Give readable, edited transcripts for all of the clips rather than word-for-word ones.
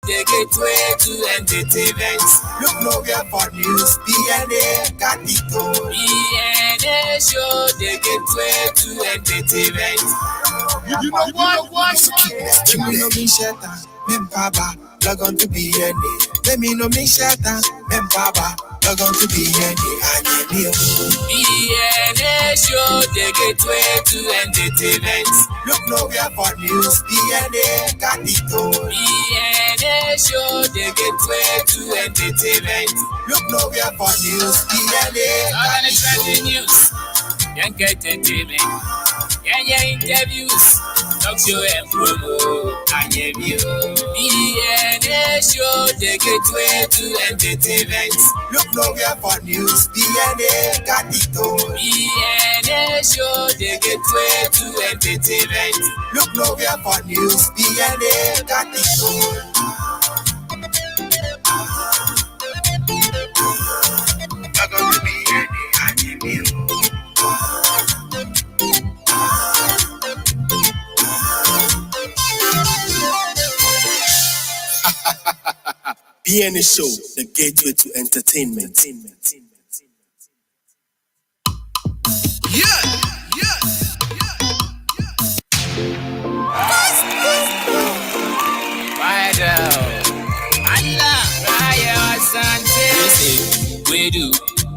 the gateway to entertainment. Look nowhere for news. BNA got it all. BNA show the gateway to entertainment. You know what? Let me know me shatter, Membaba, log on to BNA. Let me know me shatter, Membaba, log on to BNA. BNA show the gateway to entertainment. Look nowhere for news. BNA got it all. BNA show the gateway to entertainment. Look nowhere for news. BNA got it all. News. Young entertainment. Yeah, interviews. Talk show and promo. I am you. BNA show the gateway to entertainment. Look nowhere for news. BNA got it all. BNA show the gateway to entertainment. Look nowhere for news. BNA got it all. BNA Show, the gateway to entertainment.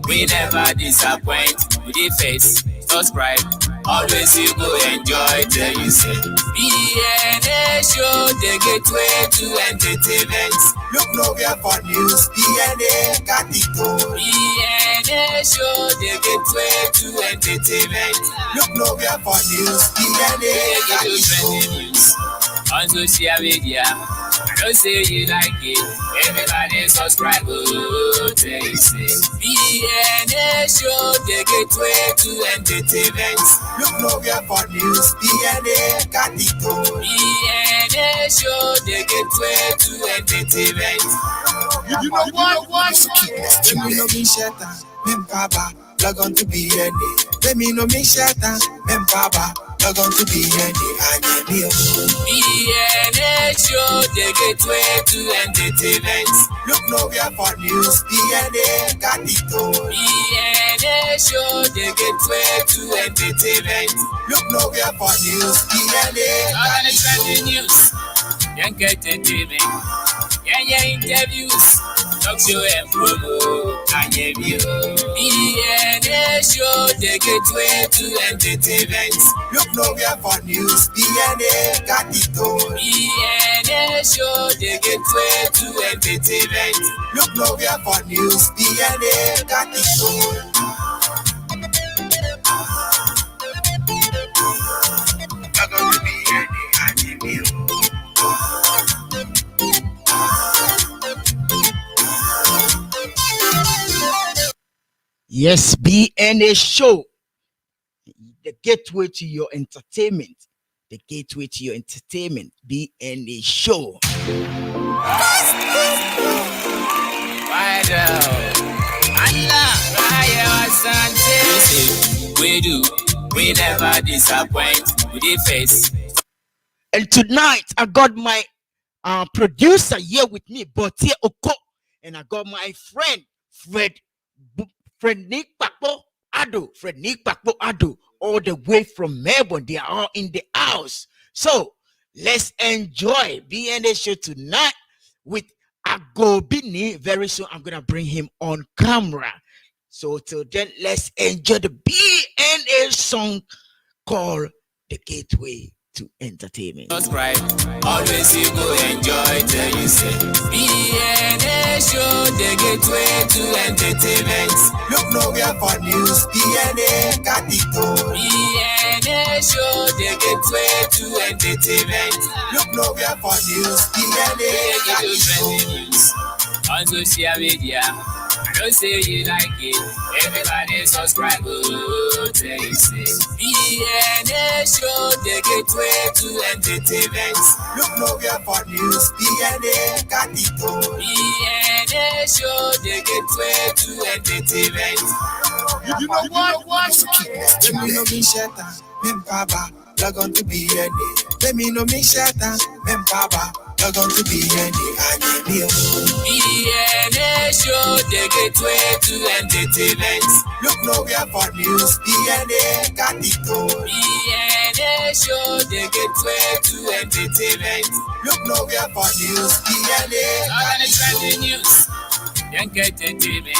We never disappoint. With the face, subscribe. Always you go enjoy till you say BNA show the gateway to entertainment. Look nowhere for news. BNA got it all. BNA show the gateway to entertainment. Look nowhere for news. BNA got it all. On social media, I don't say you like it. Everybody subscribe. Till you say BNA show the gateway to entertainment. Look nowhere for news. BNA got it all. BNA show the gateway to entertainment. You know what? Let me know me shatter, Membaba, log on to BNA. Let me know me shatter, Membaba, log on to BNA. BNA show the gateway to entertainment. Look nowhere for news. BNA got it all. BNA show the gateway to entertainment. Look nowhere for news. BNA got it all. News. Young entertainment. Yeah, interviews. Talk show and promo. I am you. BNA show the gateway to entertainment. Look nowhere for news. BNA got it all. BNA show the gateway to entertainment. Look nowhere for news. BNA got it all. Yes, BNA Show, the gateway to your entertainment. The gateway to your entertainment. BNA Show. We never disappoint with the face. And tonight I got my producer here with me, Botie Oko, and I got my friend Nii Amarh Tokuanin, all the way from Melbourne. They are all in the house. So let's enjoy BNA Show tonight with Agoo. Very soon I'm gonna bring him on camera. So till then, let's enjoy the BNA song called The Gateway to Entertainment. Subscribe. Always you go enjoy till you say BNA show the gateway to entertainment. Look nowhere for news. BNA got it all. BNA show the gateway to entertainment. Look nowhere for news. BNA got it all. On social media, I don't say you like it. Everybody subscribe. Till you say BNA show the gateway to entertainment. Look nowhere for news. BNA got it all. BNA show the gateway to entertainment. You know what? Let me know me shatter, Membaba, log on to BNA. Let me know me shatter, Membaba, log on to BNA. BNA show the gateway to entertainment. Look nowhere for news. BNA got it all. BNA show the gateway to entertainment. Look nowhere for news. BNA got it all. News. Young entertainment.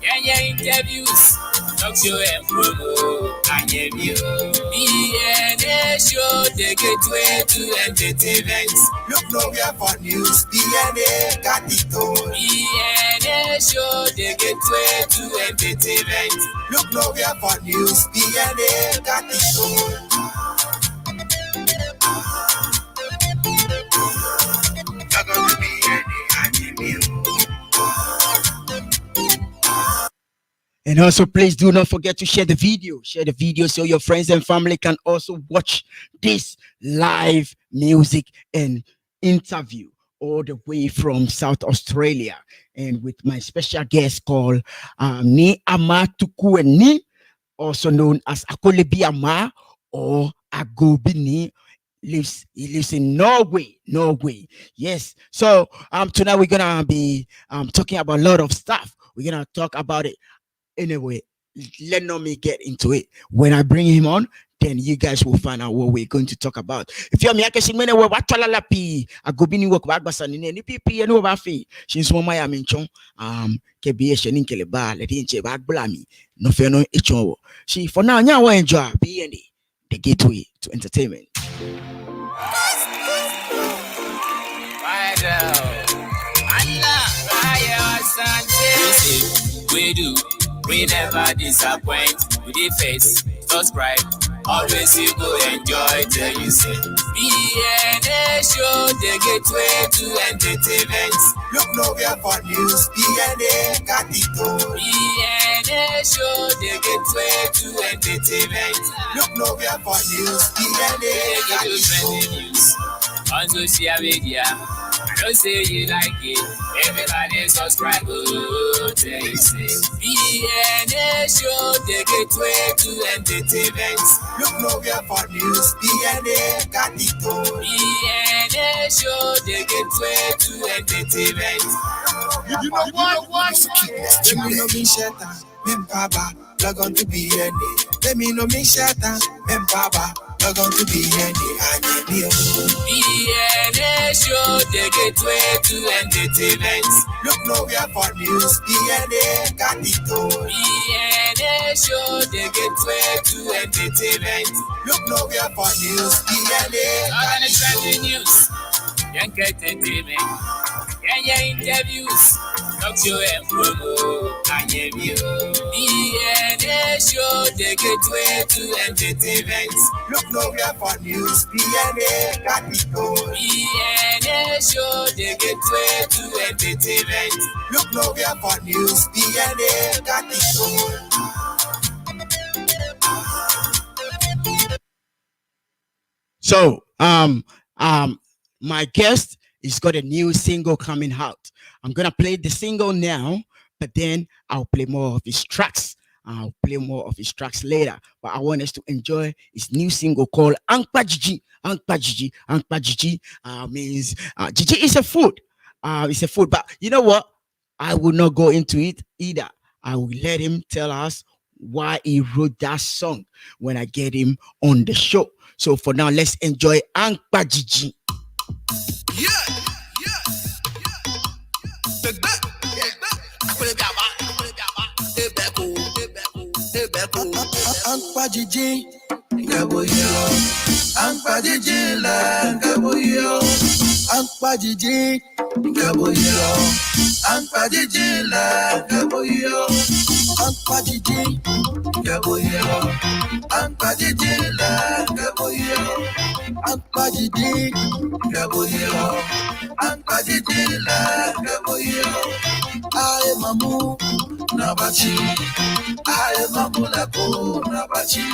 Yeah, interviews. Talk show and promo. I am you. BNA show the gateway to entertainment. Look nowhere for news. BNA got it all. BNA show the gateway to entertainment. Look nowhere for news. BNA got it all. And also, please do not forget to share the video. Share the video so your friends and family can also watch this live music and interview all the way from South Australia. And with my special guest called Nii Amarh Tokuanin, also known as Nii Amarh or Agoo. He lives in Norway. Yes. So tonight we're gonna be talking about a lot of stuff. We're gonna talk about it. Anyway, let me get into it. When I bring him on, then you guys will find out what we're going to talk about. If you're me, I can sing many words. I go bini work back, but ni pipi and over fee. She's one my aminchon. Kebi shenin keleba. Let him check back blami. No fair no echo. She for now enjoy BND, the gateway to entertainment. We never disappoint. With the face, subscribe. Always you go enjoy till you say. BNA show the gateway to entertainment. Look nowhere for news. BNA got it all. BNA show the gateway to entertainment. Look nowhere for news. BNA got it all. On social media, I don't say you like it. Everybody subscribe. Tell you say. BNA show the gateway to entertainment. Look nowhere for news. BNA got it all. BNA show the gateway to entertainment. You know what? Let me know me shatter. Membaba, log on to BNA. Let me know me shatter. Membaba, log on to BNA. BNA show the gateway to entertainment. Look nowhere for news. BNA got it all. BNA show the gateway to entertainment. Look nowhere for news. BNA got it all. News. Young entertainment. Yeah, interviews. Talk show and promo. I am you. BNA show the gateway to entertainment. Look nowhere for news. BNA got it all. BNA show the gateway to entertainment. Look nowhere for news. BNA got it all. So, my guest is got a new single coming out. I'm gonna play the single now, but then I'll play more of his tracks. I'll play more of his tracks later. But I want us to enjoy his new single called Ankpa Jiji. Ankpa Jiji. Ankpa Jiji means Jiji is a food. It's a food. But you know what? I will not go into it either. I will let him tell us why he wrote that song when I get him on the show. So for now, let's enjoy Ankpa Jiji. Ankpa Jiji, Gaboyo. Ankpa Jiji la Gaboyo. Ankpa Jiji, Gaboyo. Ankpa Jiji la Gaboyo. Ankpa Jiji, Gaboyo. Ankpa Jiji la Gaboyo. Ankpa Jiji, Gaboyo. Ankpa Jiji la Gaboyo. I am Mamu Nabachi. I am Mamu Lako Nabachi.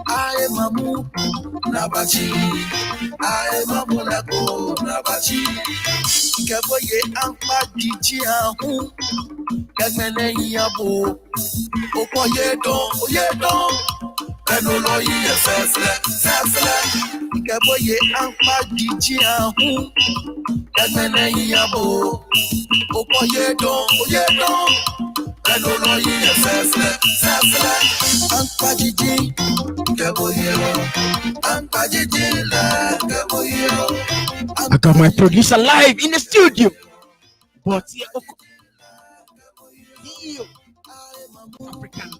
I am Mamu Nabachi. I am Mamu Lako Nabachi. Gaboye Ankpa Jiji Ahu. Gagmene Yabo. Opo Yedon. ẹnu lọ yí ẹ̀fẹ̀fẹ̀ fẹ́fẹ́. Kẹ̀bọ́yé àǹpá jíjí àhún. Ẹgbẹ́nẹ́ yíyàbò. Òpó yé dán, òyé dán. Ẹnu lọ yí ẹ̀fẹ̀fẹ̀ fẹ́fẹ́. Àǹpá jíjí. Kẹ̀bọ́yé o. Àǹpá jíjí lẹ̀ kẹ̀bọ́yé o. I got my producer live in the studio. But yeah, African.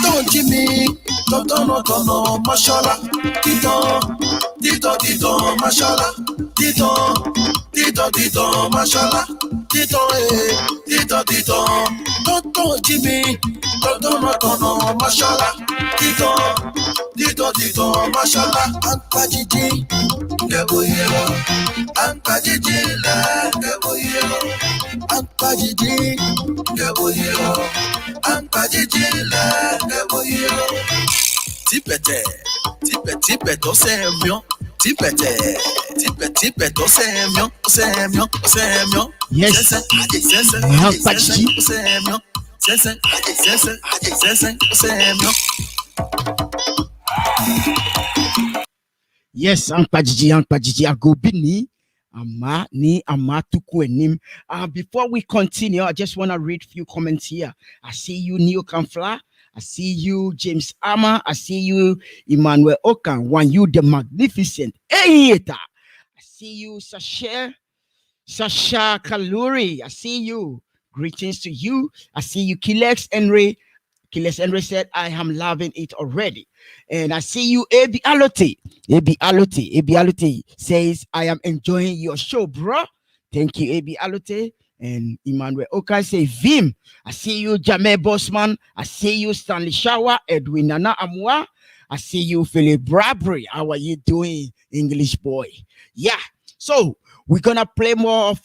So, Jimmy, tono, mashallah, tito, mashallah, tito, mashallah, tito, tonton Jimmy, tono, mashallah, tito, mashallah, Anpa Jiji, Geboyero, Anpa Jiji, Geboyero, Anpa Jiji, Geboyero, Anpa Jiji, Geboyero. Tipete, tó sẹ́miọ́. Tipete, tó sẹ́miọ́. yes. Anpa Jiji. Sẹ́miọ́. Yes, Anpa Jiji, Agoo Nii Amarh Tokuanin. Before we continue, I just want to read a few comments here. I see you, Neo Kamfla. I see you, James Amma. I see you, Emmanuel Okan. One, you the magnificent. Hey, I see you, Sasha Kaluri. I see you. Greetings to you. I see you, Kilex Henry. Kilex Henry said, I am loving it already. And I see you, Abi Alote. Abi Alote says, I am enjoying your show, bro. Thank you, Abi Alote. And Emmanuel Okai say, Vim. I see you, Jamel Bossman. I see you, Stanley Shawa, Edwin Nana Amwa. I see you, Philip Bradbury. How are you doing, English boy? Yeah. So we're gonna play more of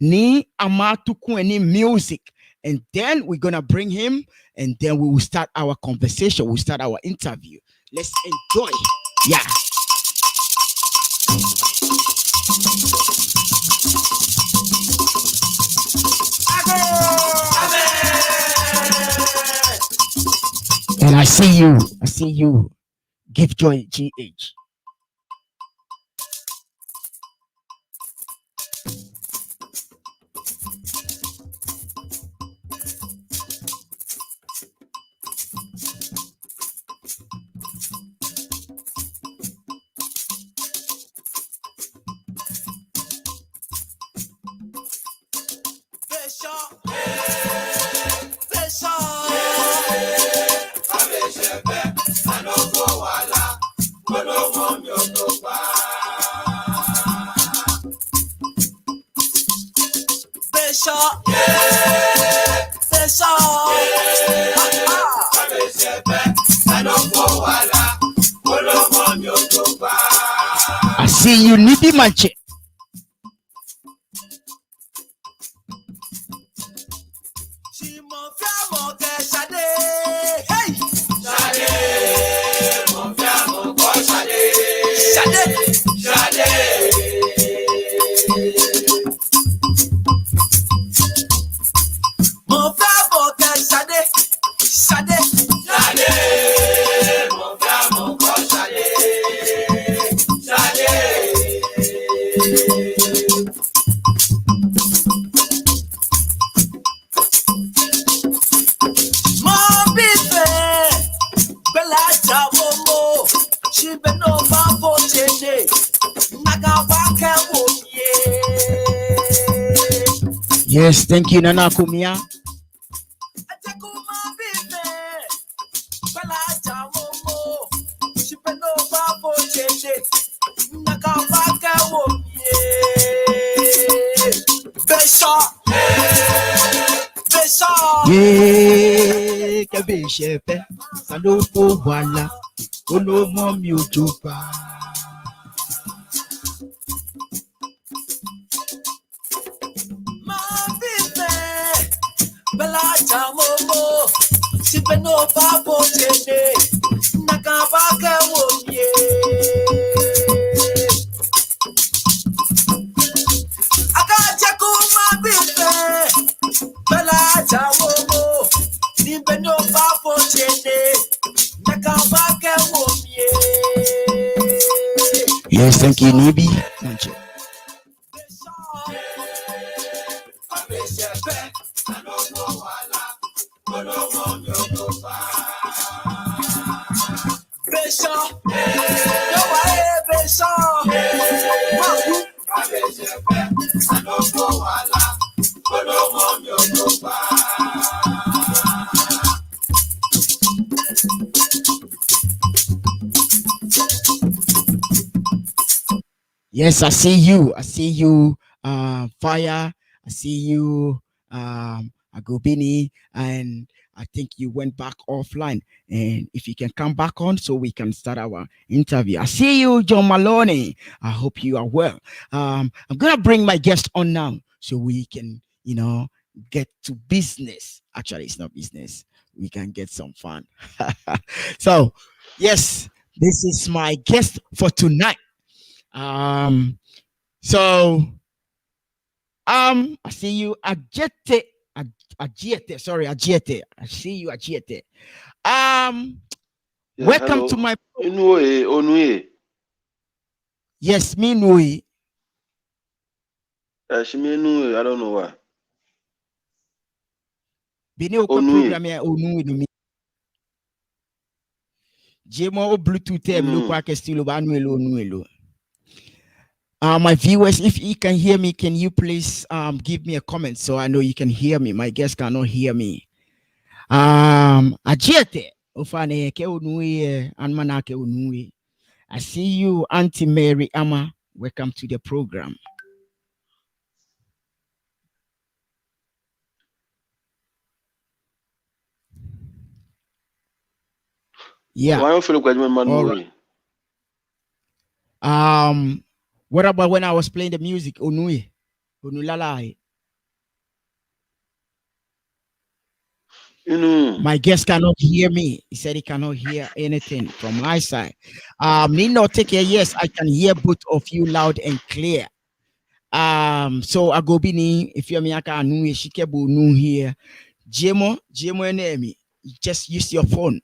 Nii Amarh Tokuanin music. And then we're gonna bring him, and then we will start our conversation. We'll start our interview. Let's enjoy. Yeah. And I see you. Give joy, GH. I see you, Nibi Manche. Yes, thank you, Nana Kumia. Yeah, Kabishepe, Sanopo Wala, Olomo Mutupa. Yes, thank you, Nibi. Thank you. Yes, I see you. I see you, Fire. I see you, Agobini, and I think you went back offline. And if you can come back on so we can start our interview. I see you, John Maloney. I hope you are well. I'm going to bring my guest on now so we can, get to business. Actually, it's not business. We can get some fun. So, yes, this is my guest for tonight. So I see you, Ajete, Ajete. Sorry, Ajete. I see you, Ajete. Yeah, Welcome hello. to my. Onue. Yes, me Nui. Shimenu, I don't know why. Bini okwe Onue. program ya Onui no mi. Jemo o Bluetooth tem lo kwa ke stilo ba Onui. My viewers, if you can hear me, can you please give me a comment so I know you can hear me? My guests cannot hear me. Ajete ofane ke Onui anmana ke Onui. I see you, Auntie Mary Amma. Welcome to the program. Yeah. Why don't feel like Right. What about when I was playing the music? Onui. Onulalai. My guest cannot hear me. He said he cannot hear anything from my side. Nino, take care. Yes, I can hear both of you loud and clear. So Agobini, if you're Miaka Anui, Shikebu Nu here. Jemo enemy. Just use your phone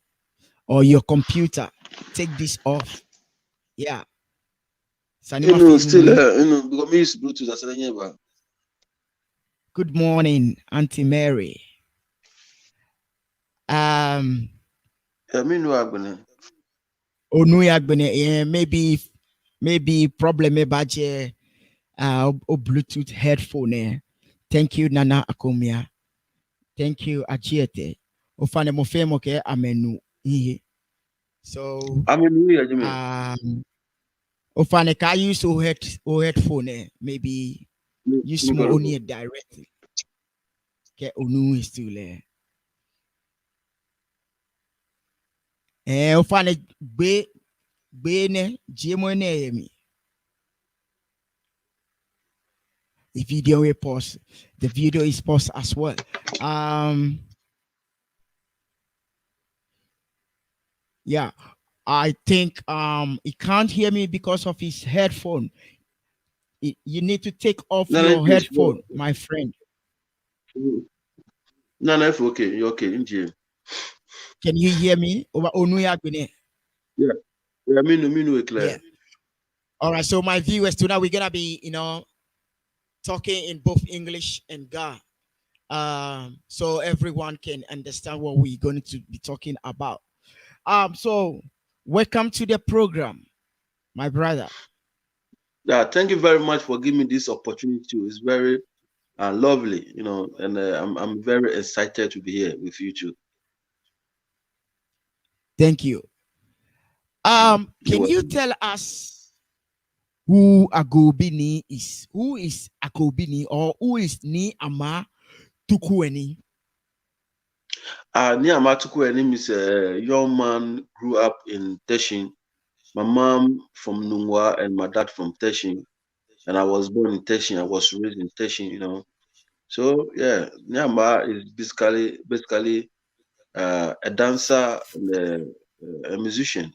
or your computer. Take this off. Yeah. Still, because me use Bluetooth, I said, good morning, Auntie Mary. Yeah, me no agbene. Onui agbene, maybe problem about Bluetooth headphone. Thank you, Nana Akomia. Thank you, Ajiete. Ofane mofemo ke amenu. So Ofane ka use headphone, maybe use more only directly. Ke Onu is still there. Ofane be ne jemo ne mi. The video is paused. The video is paused as well. Yeah, I think he can't hear me because of his headphone. You need to take off your headphone, my friend. No, if okay, you're okay. Can you hear me? Yeah, me no clear. Yeah. All right. So my viewers, tonight we're gonna be, talking in both English and Ga. So everyone can understand what we're going to be talking about. So welcome to the program, my brother. Yeah, thank you very much for giving me this opportunity. It's very lovely, and I'm very excited to be here with you too. Thank you. You're Can you welcome. tell us who Agobini is? Who is Agobini or who is Nii Amarh Tokuanin? Nii Amarh Tokuanin is a young man, grew up in Teshin. My mom from Nungwa and my dad from Teshin. And I was born in Teshin. I was raised in Teshin. So yeah, Nii Amarh is basically a dancer and a musician,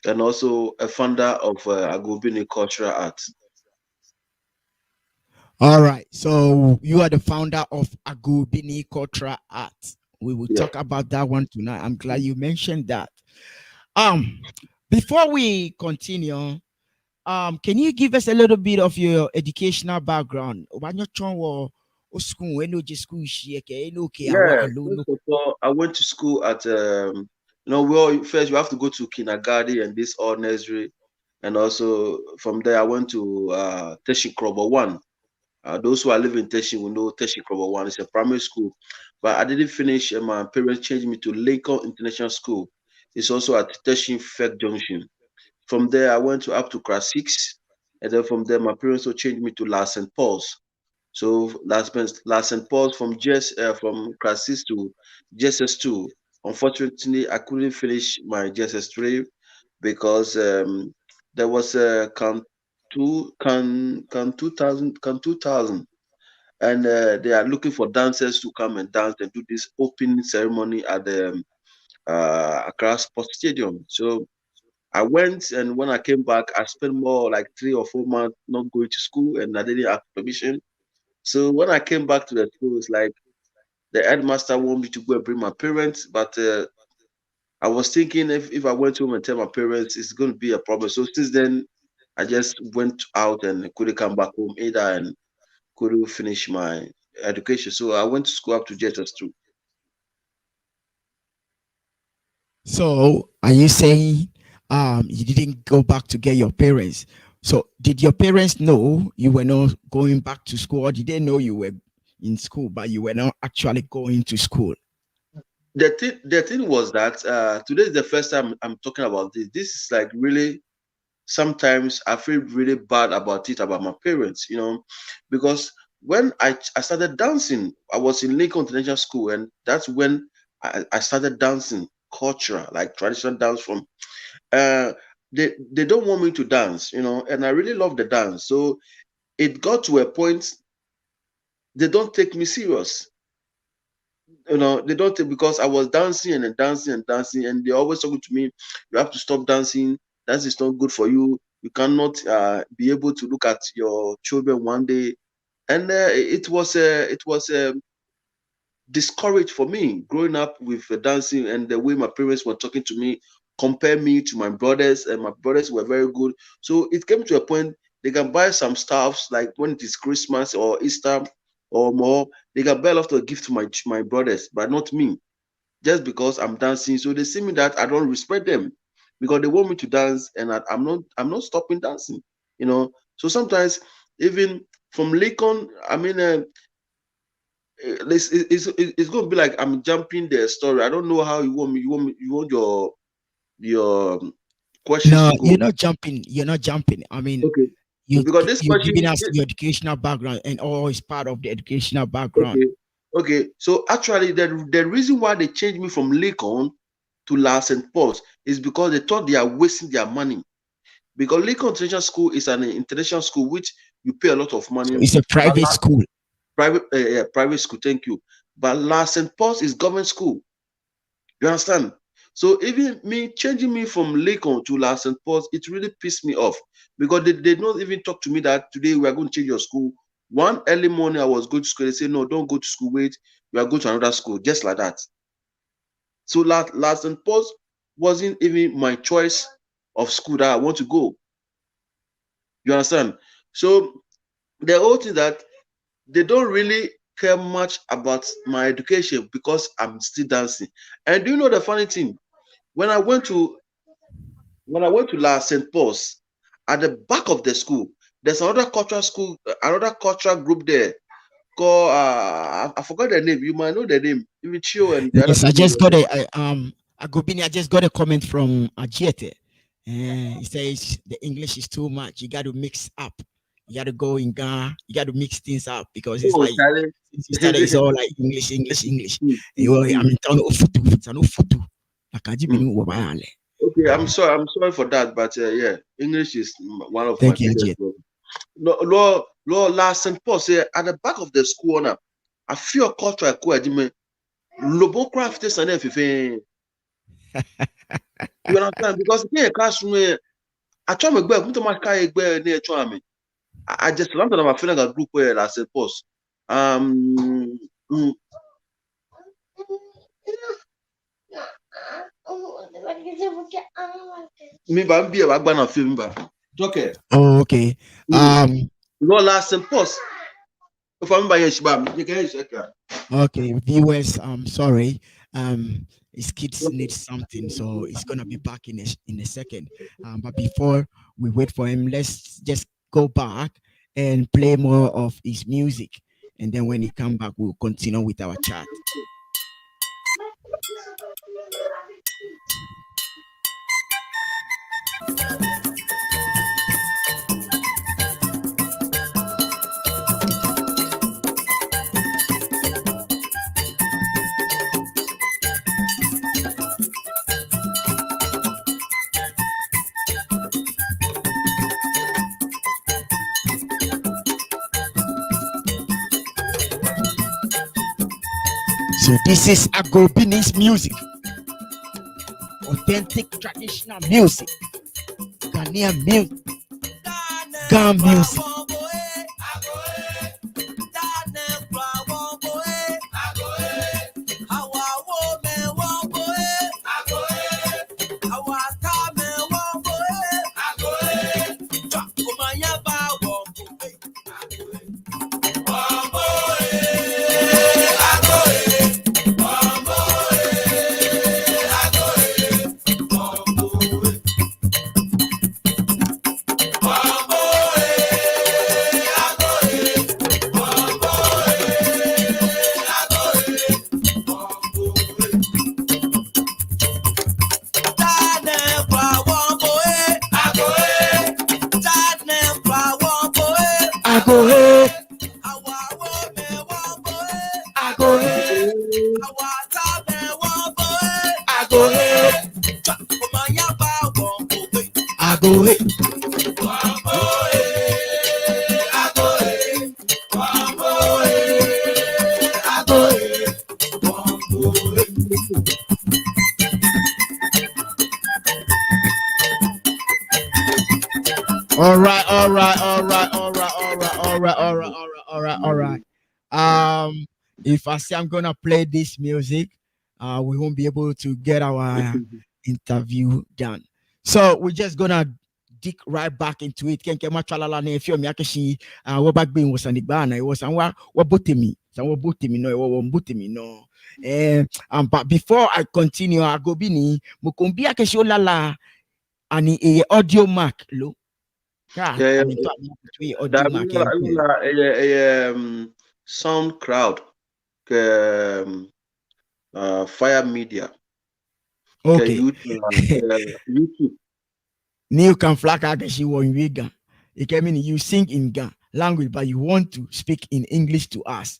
and also a founder of Agobini Cultural Arts. All right. So you are the founder of Agobini Cultural Art. We will Yeah. talk about that one tonight. I'm glad you mentioned that. Um, Before we continue, can you give us a little bit of your educational background? Yeah, first of all, I went to school at well, first you have to go to kindergarten and this all nursery, and also from there I went to Teshi Krobo One. Those who are living in Teshi will know Teshi Krobo One is a primary school, but I didn't finish. And my parents changed me to Lincoln International School. It's also at Teshi Fed Junction. From there, I went to up to class 6, and then from there, my parents also changed me to La St. Paul's. So last St. Paul's from class 6 to JSS2. Unfortunately, I couldn't finish my JSS3 because there was a can 2000, and they are looking for dancers to come and dance and do this opening ceremony at the Accra Sports Stadium. So I went, and when I came back, I spent more like 3 or 4 months not going to school, and I didn't have permission. So when I came back to the school, it's like the headmaster wanted me to go and bring my parents, but I was thinking if I went home and tell my parents, it's going to be a problem. So since then, I just went out and couldn't come back home either, and couldn't finish my education. So I went to school up to JSS2. So are you saying you didn't go back to get your parents? So did your parents know you were not going back to school, or did they know you were in school but you were not actually going to school? The thing was that today is the first time I'm talking about this. This is like really sometimes I feel really bad about it, about my parents, because when I started dancing, I was in Lincoln International School, and that's when I started dancing culture, like traditional dance from uh they don't want me to dance, and I really love the dance. So it got to a point they don't take me serious. They don't take, because I was dancing and dancing and dancing, and they always talking to me, you have to stop dancing. Dance is not good for you. You cannot be able to look at your children one day. And it was discouraged for me growing up with dancing, and the way my parents were talking to me, compare me to my brothers, and my brothers were very good. So it came to a point they can buy some stuffs, like when it is Christmas or Easter or more, they can buy a lot of gift to my brothers, but not me, just because I'm dancing. So they see me that I don't respect them because they want me to dance, and I'm not stopping dancing. So sometimes even from Lincoln, I mean, it's going to be like I'm jumping the story. I don't know how you want your questions No, to go. you're not jumping. You're not jumping. I mean, Okay, because this you're giving question. us your educational background, and all is part of the educational background. Okay, okay. So actually, the reason why they changed me from Lincoln to La St. Paul's is because they thought they are wasting their money. Because Lincoln International School is an international school which you pay a lot of So money. it's a But private school. private school, thank you. But La St. Paul's is government school. You understand? So even me changing me from Lincoln to La St. Paul's, it really pissed me off because they did not even talk to me that today we are going to change your school. One early morning I was going to school. They say, no, don't go to school. Wait, you are going to another school, just like that. So La St. Paul's wasn't even my choice of school that I want to go. You understand? So the whole thing that they don't really care much about my education because I'm still dancing. And do you know the funny thing? When I went to when I went to La St. Paul's, at the back of the school, there's another cultural school, another cultural group there called I forgot the name. You might know the name. Even Chio and the other Yes, I people. just got Agobini, I just got a comment from Ajiete. He says the English is too much. You got to mix up. You got to go in Ghana. You got to mix things up because it's Oh, like Charlie. since you started, it's all like English, English, English. Mm, Eh, mm, well, I mm, mean, it's no futu. mm. Akajibinu wabayale. Okay, I'm sorry. I'm sorry for that, but yeah, English is one of my Thank you, biggest Ajiete. problems. No, last St. Paul say at the back of the school now, I feel culture ko lobo craft is an everything. You understand? Because in a classroom, I try my best. Put my car near me. I just learned that I'm feeling a group where I said post. Um, mm, me ba be a bag film ba. Okay. Oh, okay. No last St. Post. If I'm by you can check. Okay, viewers, I'm sorry. His kids need something, so he's gonna be back in a second. But before we wait for him, let's just go back and play more of his music, and then when he come back, we'll continue with our chat. So this is Agobini's music, authentic traditional music, Ghanaian music, Ghana music. Agoo, Agoo, Agoo, Agoo. All right, all right, all right, all right, all right, all right, all right, all right, all right, all right. If I say I'm gonna play this music, we won't be able to get our interview done. So we're just gonna dig right back into it. Kenke machalala ne fio miakeshi wo back being was an ibana. It was what botemi. Some botemi no, what botemi no. But before I continue, I go bini mukumbi akeshi lala ani a audio mark lo. Yeah, I mean, SoundCloud, Fire Media, okay. YouTube. New can flag out she won vegan. It can mean you sing in Ga language, but you want to speak in English to us.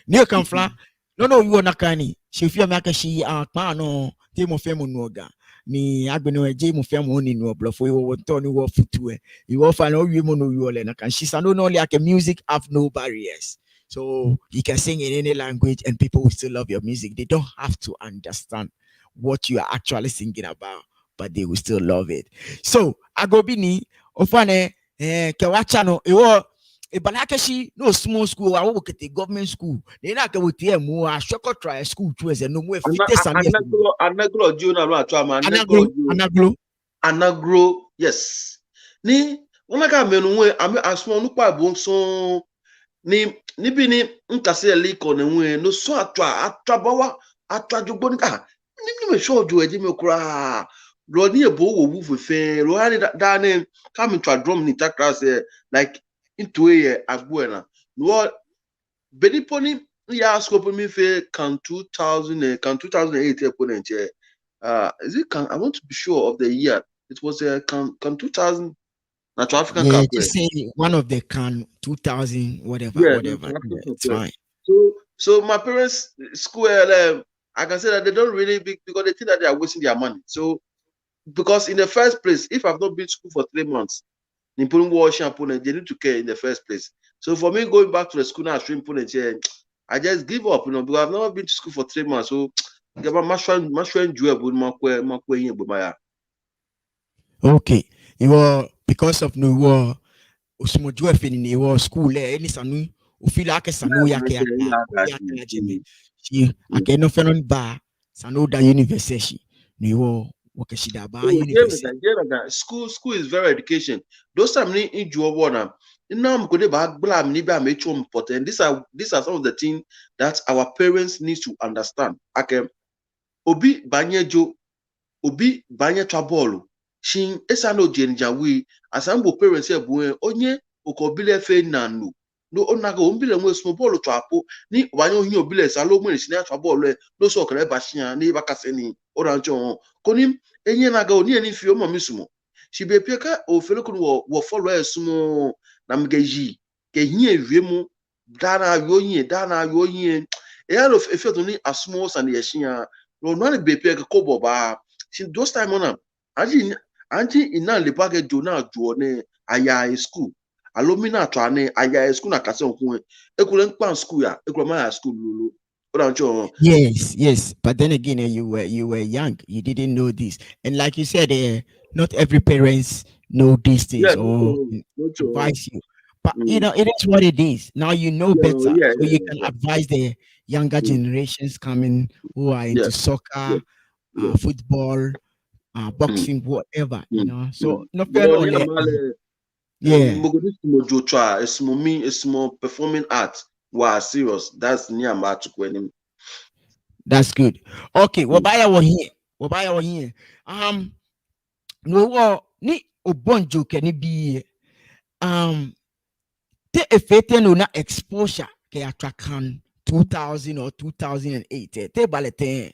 New can flag. No, you are not canny. She feel like she no Timo Femo Noga. Ni agbeno eje mo fẹ́ mo ni no blofo iwo to ni wo futu e iwo fa no wi mo no wi ole na kan she's no like music have no barriers, so you can sing in any language and people will still love your music. They don't have to understand what you are actually singing about, but they will still love it. So Agobini ofane kewacha no iwo Ibalakashi no small school. I work at the government school. They not go with them more. I should try school too as a no more fittest and Anaglo Junior Anaglo, yes. Ni unaka menwe ame asmo nukwa bonso ni bi ni nkase liko ne nwe no so atwa bawa atwa jogbo ni me show jo eji me kura Rodney a bow will move with fair, Rohani Dane coming to a drum in class like into a Abuena. No, Benny Pony, yeah, scope me fair can 2000 can 2008 opponent. Is it can I want to be sure of the year. It was a can 2000 Natural African Yeah, Cup. just say one of the can 2000, whatever, Yeah, whatever. Natural Yeah, African it's Cup. fine. So my parents' school, I can say that they don't really big because they think that they are wasting their money. So because in the first place, if I've not been to school for 3 months, in putting wash and putting, they need to care in the first place. So for me going back to the school now, stream putting here, I just give up, because I've never been to school for 3 months. So Okay. You were because of no war Usmojo in your school any sanu ufila ake sanu yake ata jeme. She ake no fenon ba sanu da university ni wo wakashida ba Oh, university. school is very education. Those time ni injury one. Now I'm going to blam ni ba make important. These are some of the things that our parents need to understand. Okay, obi banyejo, obi banye bọọlụ shin esa no jenjawi asambo parents e bu onye okobile fe nanu no onaga ombile nwe small bọọlụ twapo ni banye ohin obile sa lo mu si na twa bọọlụ e no so okere ba shia ni bakase ni orancho koni enye naga oni eni fi o mami sumo shi be pieka o fele kunu wo follow e sumo na mgeji ke hin ewie mu dana yo yin e ya lo efe to ni asumo sa ni yeshia no no be pieka kobo ba those time on anji ina le package jo na jo ne aya school alumina to ane aya school na kase nkun ekule nkpan school ya ekule ma school lulu o cho Yes. But then again, you were young. You didn't know this, and like you said, not every parents know these yeah things or no cho advise you. But mm, it is what it is. Now you know better, so you can yeah advise the younger mm, generations coming who are yeah into yeah soccer, yeah football, mm, boxing, whatever. So no fair but no ni le. amale Yeah, mugodi mo jo twa esmo performing art wa serious that's ni Amarh Tokuanin. that's good. Okay, wabaya wa here. Wabaya wa here. Um, no ni obonjo keni bi te efete no na exposure ke atrakan 2000 or 2008. Te balete.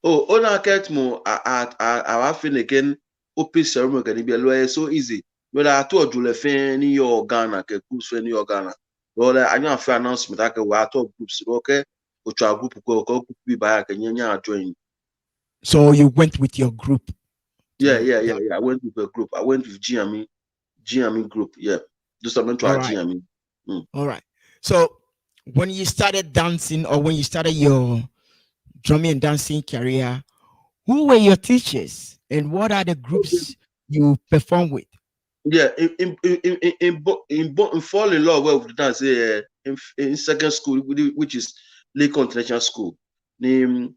Oh, ona ket mo a fin again open ceremony can be a so easy. But I told you the fan New York Ghana, ke groups for New York Ghana. Well, I know fair announcement. I can wa talk groups. Okay, which our group ko be by can join. So you went with your group to that. I went with a group. I went with GME group. Yeah, do something to All our right. GME. Mm. All right. So when you started dancing or when you started your drumming and dancing career, who were your teachers and what are the Okay. groups you perform with? Yeah, in fall in love with dance. In second school, which is Lake International School. Name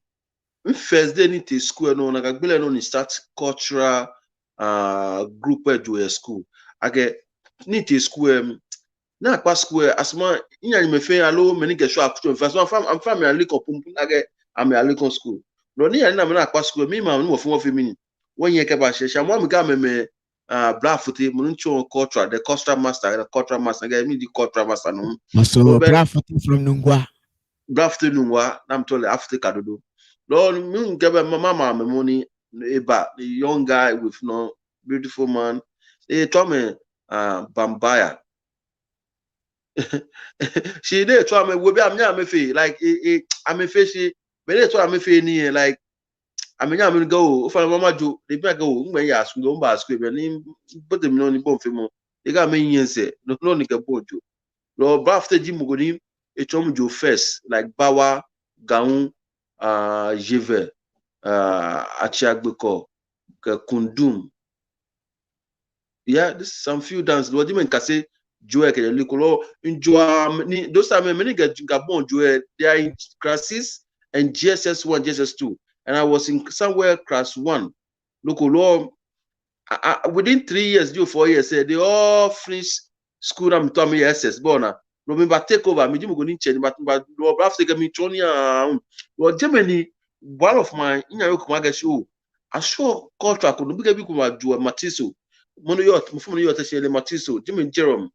first day need to school no nakagbele no ni start cultural group do a school. Okay, need to school na kwa school asma inya ni mefe alo many get show akuto first one I'm family ali ko pum age am ali kon school. No ni na me na kwa school me ma no mo fe mini. When ye ke ba she mo mi ga me black footy mo ncho cultural the cultural master ga me the cultural master no. No So be black from Nungwa. black footy no wa na me tole Africa dodo. No, me get my mama my money. The young guy with no beautiful man. They told me, Bambaya. She did try me. We be am me feel like I'm a fishy. But they try me feel near like I mean I'm go. If I mama do, they be go. When you ask go back school, and put them on the bomb for more. They got me yen say no nika bojo. No, but after Jim Mogoni, it told me jo first like Bawa, Gaun, Jeve. Achiagbeko, Kundum. Yeah, this is some few dance. What do you mean? Kase Joe ke likolo enjoy ni those time many get Gabon Joe. They are in classes and GSS1, GSS2, and I was in somewhere class one. Lokolo within 3 years, 4 years, they all finish school. I'm talking SS bona. Remember take over. Me jimu go ni change, but after get me Tony. Well, Germany, one of my in your show. assure culture could be kuma jua matiso. Mono yot, mfumo yot shele matiso, Jimmy Jerome.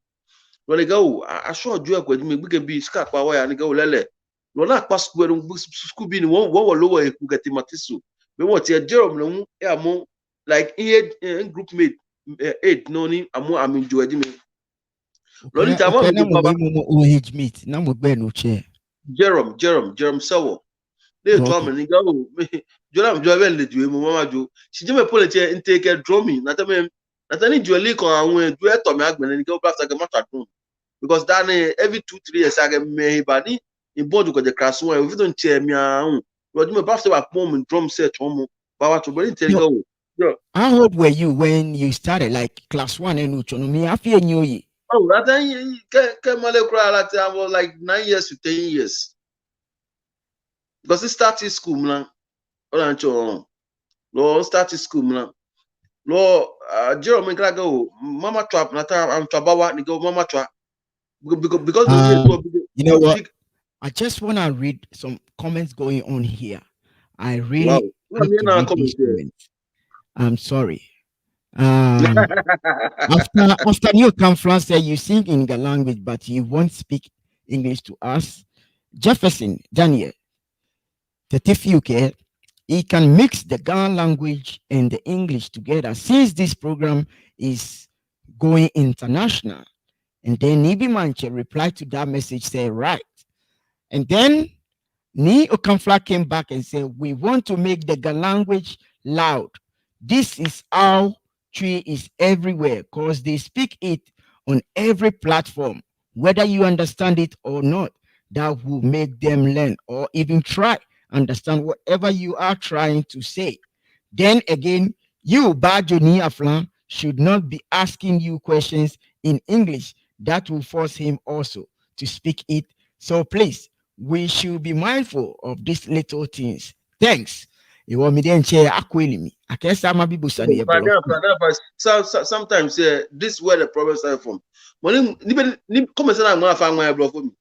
When go, assure jua kwa Jimmy big be scat power and go lele. Lona pass where school be one lower who get matiso. But what here Jerome no ya mo like group mate 8 no ni amo amin jua Jimmy. Loni tama okay, mi baba OH meet. Now we be no chair. Jerome Sawo. They told Okay. me, go, Joram Jovel, the Jew, Mamma Jew. She did a politician and take a drumming. Nathan Julie on when do it to Magman and go back like a matter room. Because then every 2-3 years I get me body in board to the class one. If you don't cheer me out, but you must have a poem and drum set home. Power to bring tell No, go. Yeah. how old were you when you started, like class 1 and Uchonomi? I feel knew ye. Oh, that time came I was like 9 years to 10 years. Because it started school, man. Lord, started school, man. Lord, Jerome go, Mama Trap, Nata, and Trabawa, and go, Mama Trap. Because no need to You know what? big. I just want to read some comments going on here. I Wow. really No, have me to na read comment these there. comments. I'm sorry. After New Camfran said you sing in the language, but you won't speak English to us. Jefferson Daniel, the Tifuke, he can mix the Ghana language and the English together since this program is going international. And then Nibi Manche replied to that message, say, right. And then Nii Okamfla came back and said, we want to make the language loud. This is how Tree is everywhere because they speak it on every platform. Whether you understand it or not, that will make them learn or even try understand whatever you are trying to say. Then again, you, Bajo Nii Aflan, should not be asking you questions in English. That will force him also to speak it. So please, we should be mindful of these little things. Thanks. You want me then chair me. I guess I'm a bibu sani Sometimes this is where the problem starts from. Money, come and say I'm gonna find my bro for me.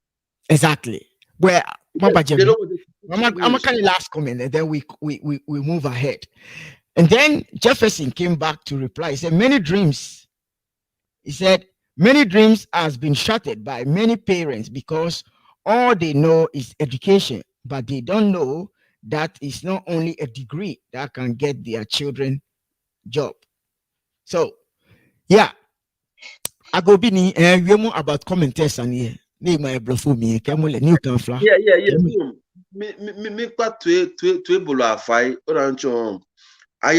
Exactly. Well, Mama They Jemmy, don't want I'm a to kind of last comment and then we move ahead. And then Jefferson came back to reply. He said, many dreams. He said, many dreams has been shattered by many parents because all they know is education, but they don't know that it's not only a degree that can get their children job. So, yeah, I go bini we more about commenters and here. Name my bluff me, Camel new camfla. Yeah. Me to bolo afai. Orancho. I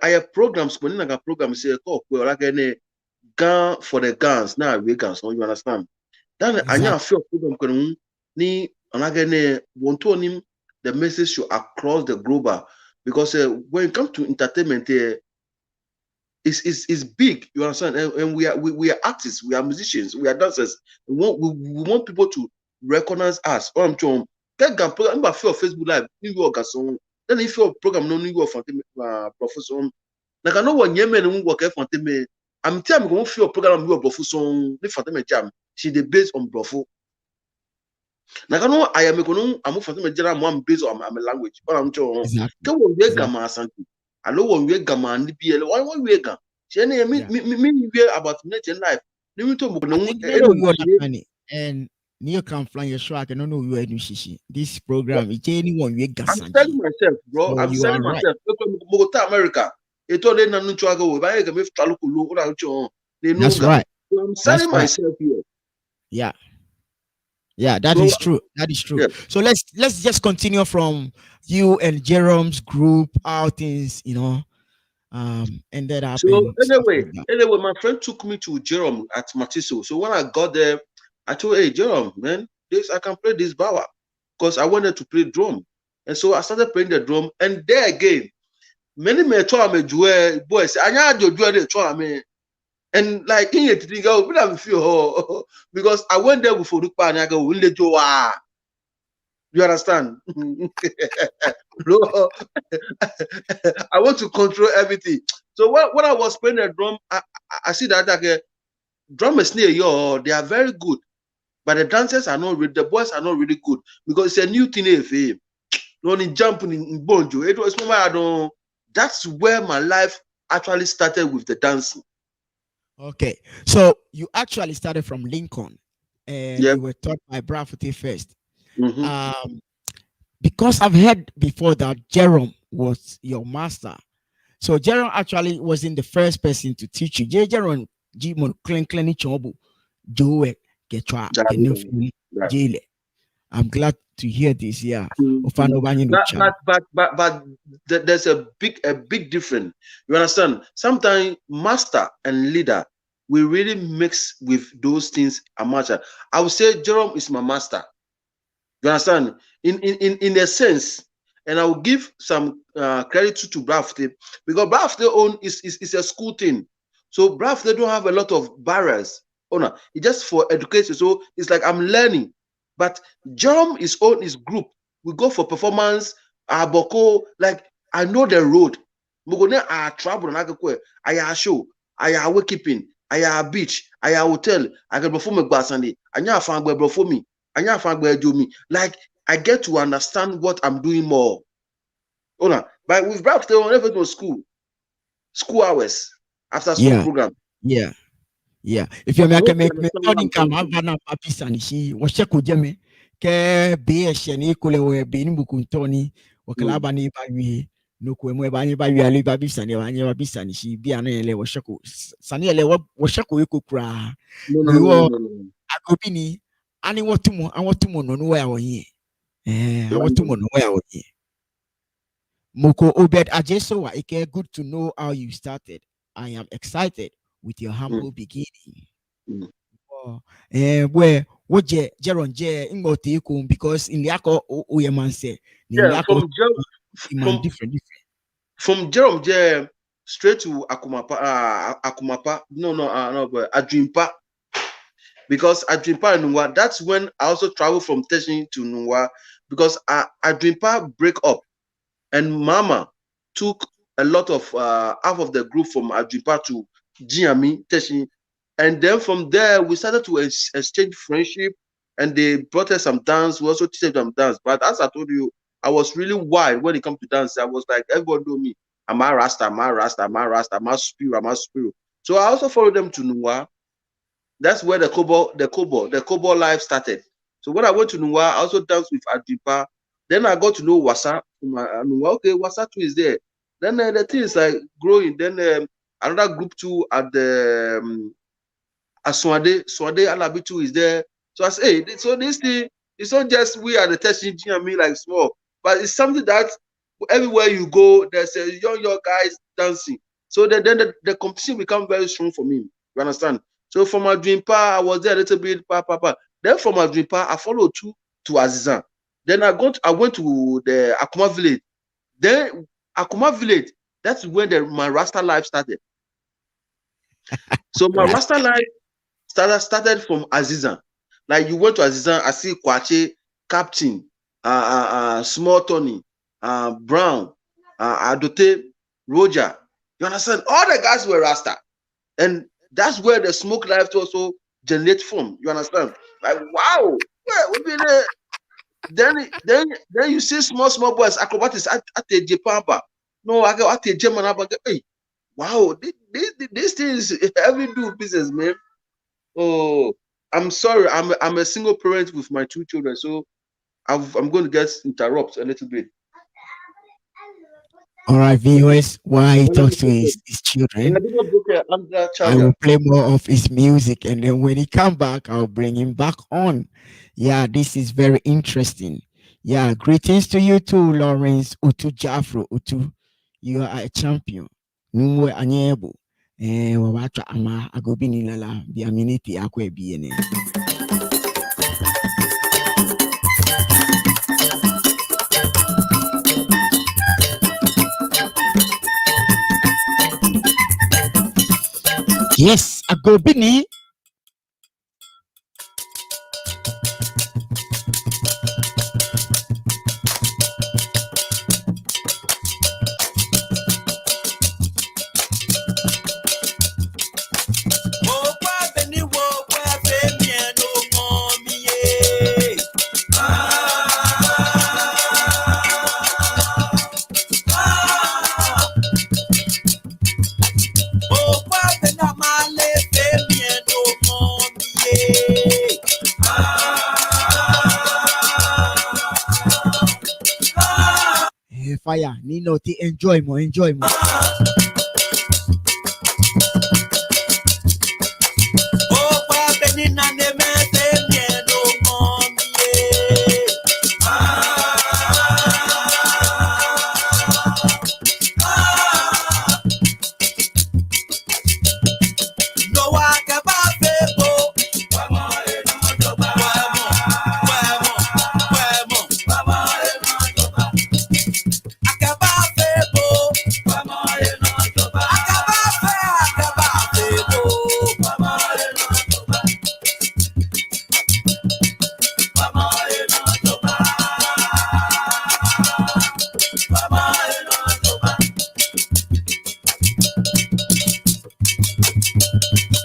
have programs. When I programs say, oh, well, like any gun for the guns. Now we guns. You understand? Then I Exactly. feel program kunu ni anagene want to him the message should across the global because when it comes to entertainment it's big, you understand, and we are artists, we are musicians, we are dancers. We want people to recognize us. I'm trying get program feel Facebook live New York so then if your program no New York professor like I know what yemen work for me. I'm telling you, feel program you professor ni fatime jam she dey based on brofo. Like I know I am going I'm for them general one based on my language. But I'm sure. Exactly. Can we Exactly. gama asanti? I know one way gama and BL. Why we gama? She any Yeah. me about nature life. Let me talk about I no think no you understand it. And Neo can fly your show. I can know you are shishi. This program, it's anyone we I'm selling gasanji. myself, bro. So I'm you are selling right. myself. Look at Bogota, America. It all they nanu chuago. If I can talukulu, what I'm sure they know. That's right. So I'm That's selling right. myself here. Yeah. Yeah, that So is true. That is true. yeah. So let's just continue from you and Jerome's group outings, ended up So and stuff like that. anyway, my friend took me to Jerome at Matiso. So when I got there, I told, hey Jerome, man, this I can play this bawa because I wanted to play drum, and so I started playing the drum. And there again, many me try me jwe boys. I know jwe they try me, and like in it to go, but I feel because I went there with Urukpa and I go, will they do you understand? No, I want to control everything. So when I was playing the drum, I see that like drummers near you, they are very good, but the dancers are not really, the boys are not really good because it's a new thing. If no, in jumping in bonjo, it was when I don't that's where my life actually started with the dancing. Okay, so you actually started from Lincoln, and Yeah. you were taught by Brafute first. Mm-hmm. Um, because I've heard before that Jerome was your master. So Jerome actually wasn't the first person to teach you. Jerome Jimon Clen Clenny Chobu Joe Getwa Kenufili Right. Jile. I'm glad to hear this. Yeah. Mhm. Ofano Banyi no But cham. but but but but there's a big difference. You understand? Sometimes master and leader we really mix with those things amateur. I would say Jerome is my master. You understand? In a sense, and I will give some credit to Brafte because Brafte own is a school thing. So Brafte don't have a lot of barriers. Oh no, it's just for education. So it's like I'm learning. But Jerome is own his group. We go for performance, Boko, like I know the road. Mugone I travel and I show, I wakekeeping, I beach, I hotel, I can perform a basandi, I know I perform me. Like I get to understand what I'm doing more. But with Brad, they will never go school hours after school Yeah, program. yeah, yeah. If I you make hope you me understand what turning I'm come trying to have say. an papis and she was check with Jemmy. Ke be a sheni kule we be in Bukuntoni, or Mm. Calabani by we. No, when by you, Ali Babis and your Babis and she be an ele was shaku. Saniele was shaku you could cry. No, no, no, no, Go no, no. Agobini. I want to know where I was here. I want to No. know where I was here. Moko Obed Ajesowa, Ike, good to know how you started. I am excited with your Mm, humble beginning. mm. Oh, where what Jeron J Ingote because in the Ako Oyaman say, in the Yeah, Ako man from different. from Jerome J straight to Akumapa. Akumapa. No, no, no, but Adrimpa. Because Adrimpa and Nungwa, that's when I also travel from Teshin to Nungwa because Adrimpa break up. And Mama took a lot of half of the group from Ajipa to Giami, Teshi. And then from there, we started to exchange friendship and they brought us some dance. We also teach them dance. But as I told you, I was really wild when it comes to dance. I was like, everybody know me. I'm a Rasta, I'm a Rasta, I'm a Rasta, I'm a Spirit, I'm a Spirit. So I also followed them to Nuwa. That's where the Kobo life started. So when I went to Nuwa, I also danced with Adipa. Then I got to know Wasa. Nuwa, okay, Wasa too is there. Then the thing is like growing. Then another group too at the Swade Alabi too is there. So I say, hey, so this thing, it's not just we are the testing and me like small, but it's something that everywhere you go, there's a young guys dancing. So then the competition become very strong for me. You understand? So from my dream part, I was there a little bit, pa. Then from my dream part, I followed to Azizan. Then I went to the Akuma village. Then Akuma village, that's when my Rasta life started. So my Right. Rasta life started from Azizan. Like you went to Azizan, I see Kwache, Captain, Small Tony, Brown, Adote, Roger. You understand? All the guys were Rasta. And that's where the smoke life also generate from. You understand? Like, wow. Yeah, we been there. Then you see small boys, acrobatics at the Japamba. No, I got at the German. Hey, wow, this thing is heavy do business, man. Oh, I'm sorry. I'm a single parent with my two children, so I'm going to get interrupt a little bit. All right, viewers, while he Let me talks to take his children, I'm the I will charger. play more of his music, and then when he come back, I'll bring him back on. Yeah, this is very interesting. Yeah, greetings to you too, Lawrence Utu Jafro Utu. You are a champion. Numwe anyebo. Wawacha ama agobini lala biaminiti akwe biene. Yes, agobini. fire. Nino, enjoy more, enjoy more.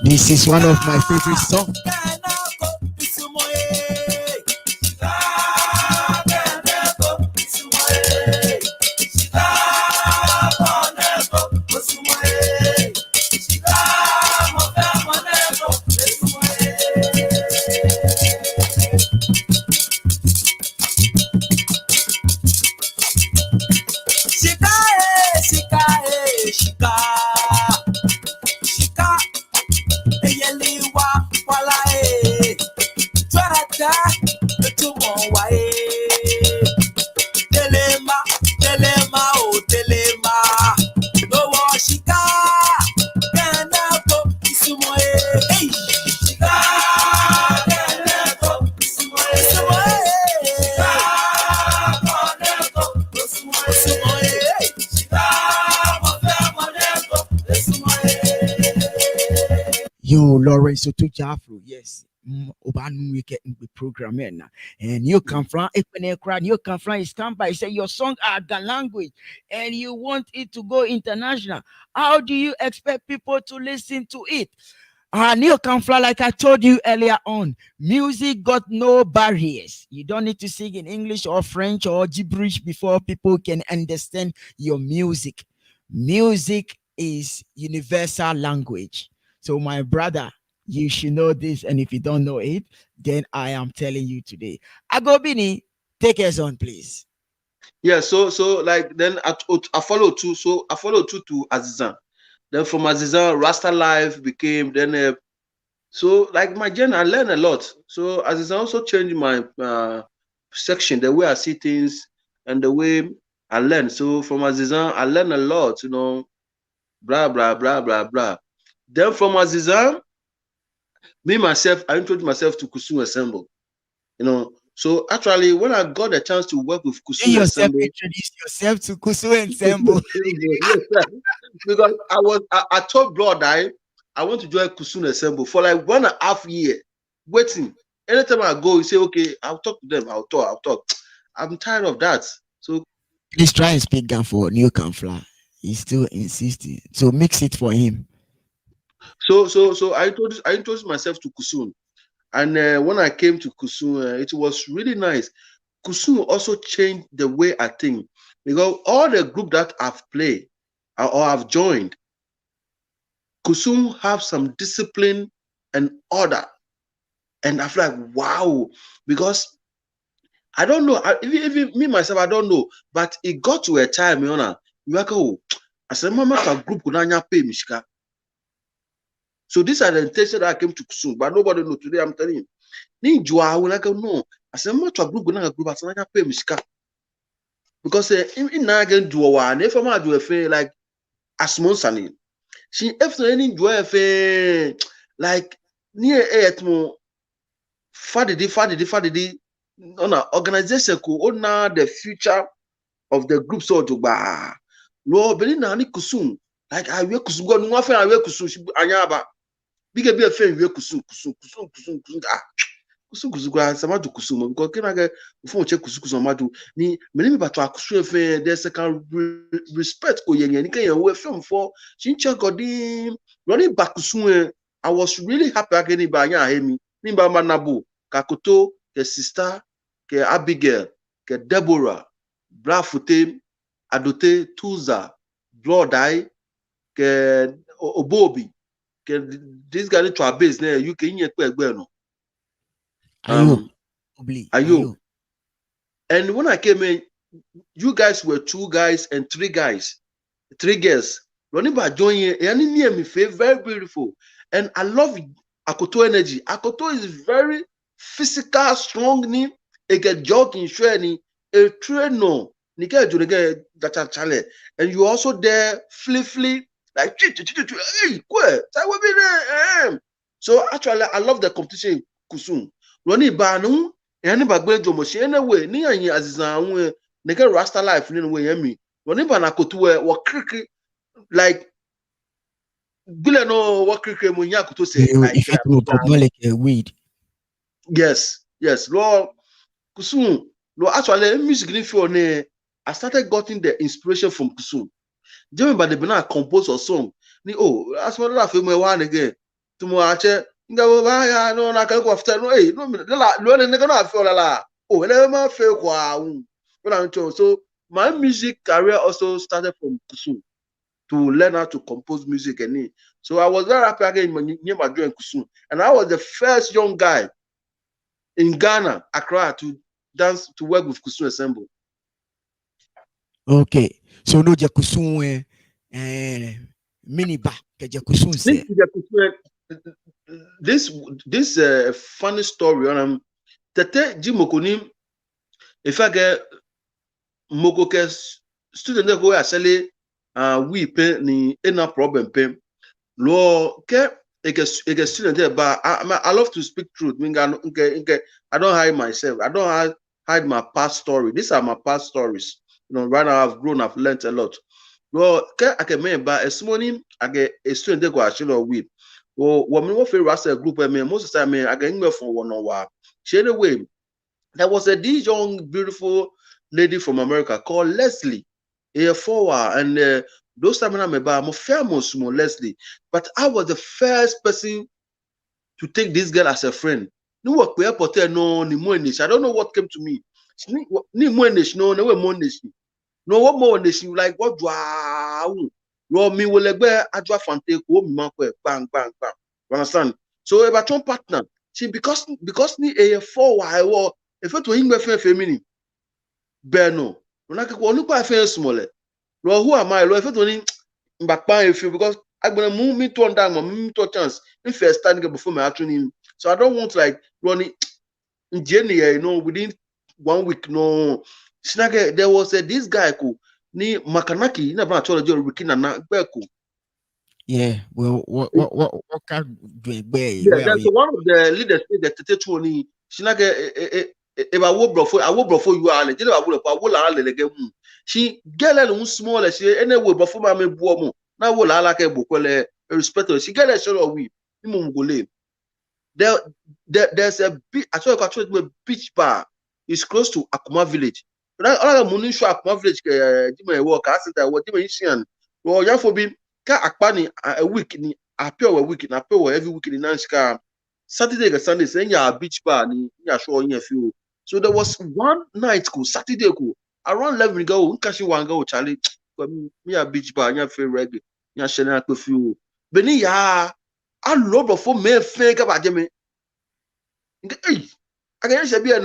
This is one of my favorite songs. Yo, Lawrence Otujafro, yes. Obanu weke in the program and you come from you come from is stand by say your song are the language and you want it to go international. How do you expect people to listen to it? Neil Kamfla, like I told you earlier on, music got no barriers. You don't need to sing in English or French or gibberish before people can understand your music. Music is universal language. So, my brother, you should know this. And if you don't know it, then I am telling you today. Agobini, take us on, please. Yeah, so like then I follow too. So I follow too to Azizan. Then from Azizan, Rasta Life became then. So like my journey, I learned a lot. So Azizan also changed my section, the way I see things and the way I learn. So from Azizan, I learned a lot. Blah blah blah blah blah. Then from Azizan, me myself, I introduced myself to Kusun Ensemble. So actually, when I got a chance to work with Kusun Ensemble, introduce yourself to Kusun Ensemble. Because I told Broad I want to join Kusun Ensemble for like 1.5 years, waiting. Anytime I go, you say, okay, I'll talk to them, I'll talk. I'm tired of that. So please try and speak down for New Kamfla. He's still insisting. So mix it for him. So I introduced myself to Kusun. And when I came to Kusun, it was really nice. Kusun also changed the way I think, because all the group that I've played or I've joined, Kusun have some discipline and order. And I feel like, wow, because I don't know, even me myself, I don't know, but it got to a time, you like, oh, I said, Mama, a group could not pay Mishka. So these are the intention that I came to Kusun, but nobody know. Today I'm telling you. Ninja, when I go, no. I said, much a group, I said, I pay Mishka. Because in Nagan do one, if I'm do a fair like a small sunny. She after any do a fair like near eight more faddy on an organization could own the future of the group so to ba. No, but in Nani Kusun, like I will Kusun, go no affair, I will Kusun, Anyaba. Big be a fair, we Kusun. Kusukusu samadu kusuma because can get before check kusukusu samadu ni many but to akusu fe there's a kind respect ko yen ni kan we film for chincha godin running back kusu. I was really happy again ba anya hemi ni ba manabo kakoto ke sister ke Abigail ke Deborah Brafute Adote Tuza Bloodai ke Obobi ke this guy to a base na you can yen pe egbe no. Ayo. And when I came in, you guys were 2 guys and 3 guys, 3 girls. Roniba join here, and near me, very beautiful. And I love Akoto energy. Akoto is very physical, strong. Ni a get jogging, shredding, a trainer. Nika Junega Dacha Chale. And you also there, flip, like, hey, quit. I will be there. So actually, I love the competition in Kusum. Roniba, no, and Bagwe Jomoshi, anyway, near Azizan, Nika Rasta life, anyway, me. Roniba Nakoto were cricket. Like Bila no what cricket when to say like If you do Bob Marley weed. yes Lord Kusum. No, actually music in for I started getting the inspiration from Kusum. Jimmy by the Bena compose a song. Ni as well as film one again. Tomorrow nga no na go after no no no gonna feel la let me feel so my music career also started from Kusum. To learn how to compose music and so I was very happy again near Madrid and Kusum, and I was the first young guy in Ghana, Accra, to dance to work with Kusum Ensemble. Okay, so no Jakusun mini ba Jakusun say. This funny story on Tete Jimokoni, if I get Mokoke student that go actually we pay ni no problem pay. Lo ke a student there, but I love to speak truth. I don't hide myself. I don't hide my past story. These are my past stories. Right now I've grown, I've learned a lot. Well, I can remember a morning I get a student there go actually with. Well, when we were a group, most of the time I get email from one on one. Anyway, there was this young, beautiful lady from America called Leslie. And those times I'm famous, Leslie. But I was the first person to take this girl as a friend. No work we airport no ni money. I don't know what came to me. Ni money no money. No what more nation like what wow. No me will legbe adwa fante ko mi man ko bang. You understand? So if I turn partner, see because ni a 4 if it to him feminine. Beno. Una ko onu pa fe small. Lord, who am I? Lord, if it only back if you because I'm gonna move me to down, move to a chance. If first standing before my afternoon. So I don't want like running in January, within 1 week, no. Snagger, there was this guy who ni Makanaki, never told you Rikina na Beku. Yeah, well, what can do Yeah, where are that's we? one of the leaders that Tetoni. Snagger, if I will before you are, I will again. She get a little smaller, she anyway before my boom. Now will I like a book, respect her. She get a shot of we. There's a beach. I saw a beach bar. It's close to Akuma village. All the money show Akuma village. Jimmy work. I said that what Jimmy Isian. Well, you for be ka Akpani a week ni appear a week na appear every week in Nanska. Saturday and Sunday saying ya beach bar ni ya show in a few. So there was one night go Saturday go around 11 go. Unkashi one go Charlie. Me a beach bar. Ya feel reggae. Ya shena ko few. Beni ya. I love before me fake about Jimmy. Hey, I can just be a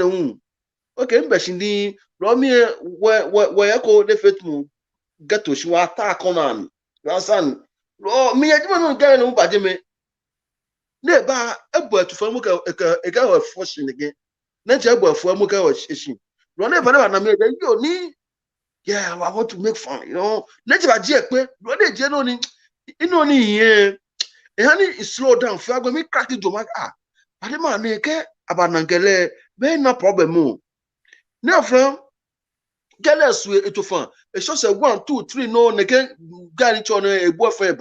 okay, Mbashindi, Romy, where call the fit move, get to show attack on Rasan. Oh, me, I don't get no bad me. Never a boy to form a girl of fortune again. Nature boy for a muka or shishing. Run never know, made you need. Yeah, I want to make fun, Nature a jack, run a general in only here. And honey is slow down, for me crack it to my car. But the man, about Nangele, no problem more. Now, from Gallus, it to fun. It shows a 1, 2, 3, no, again, got on a boyfriend.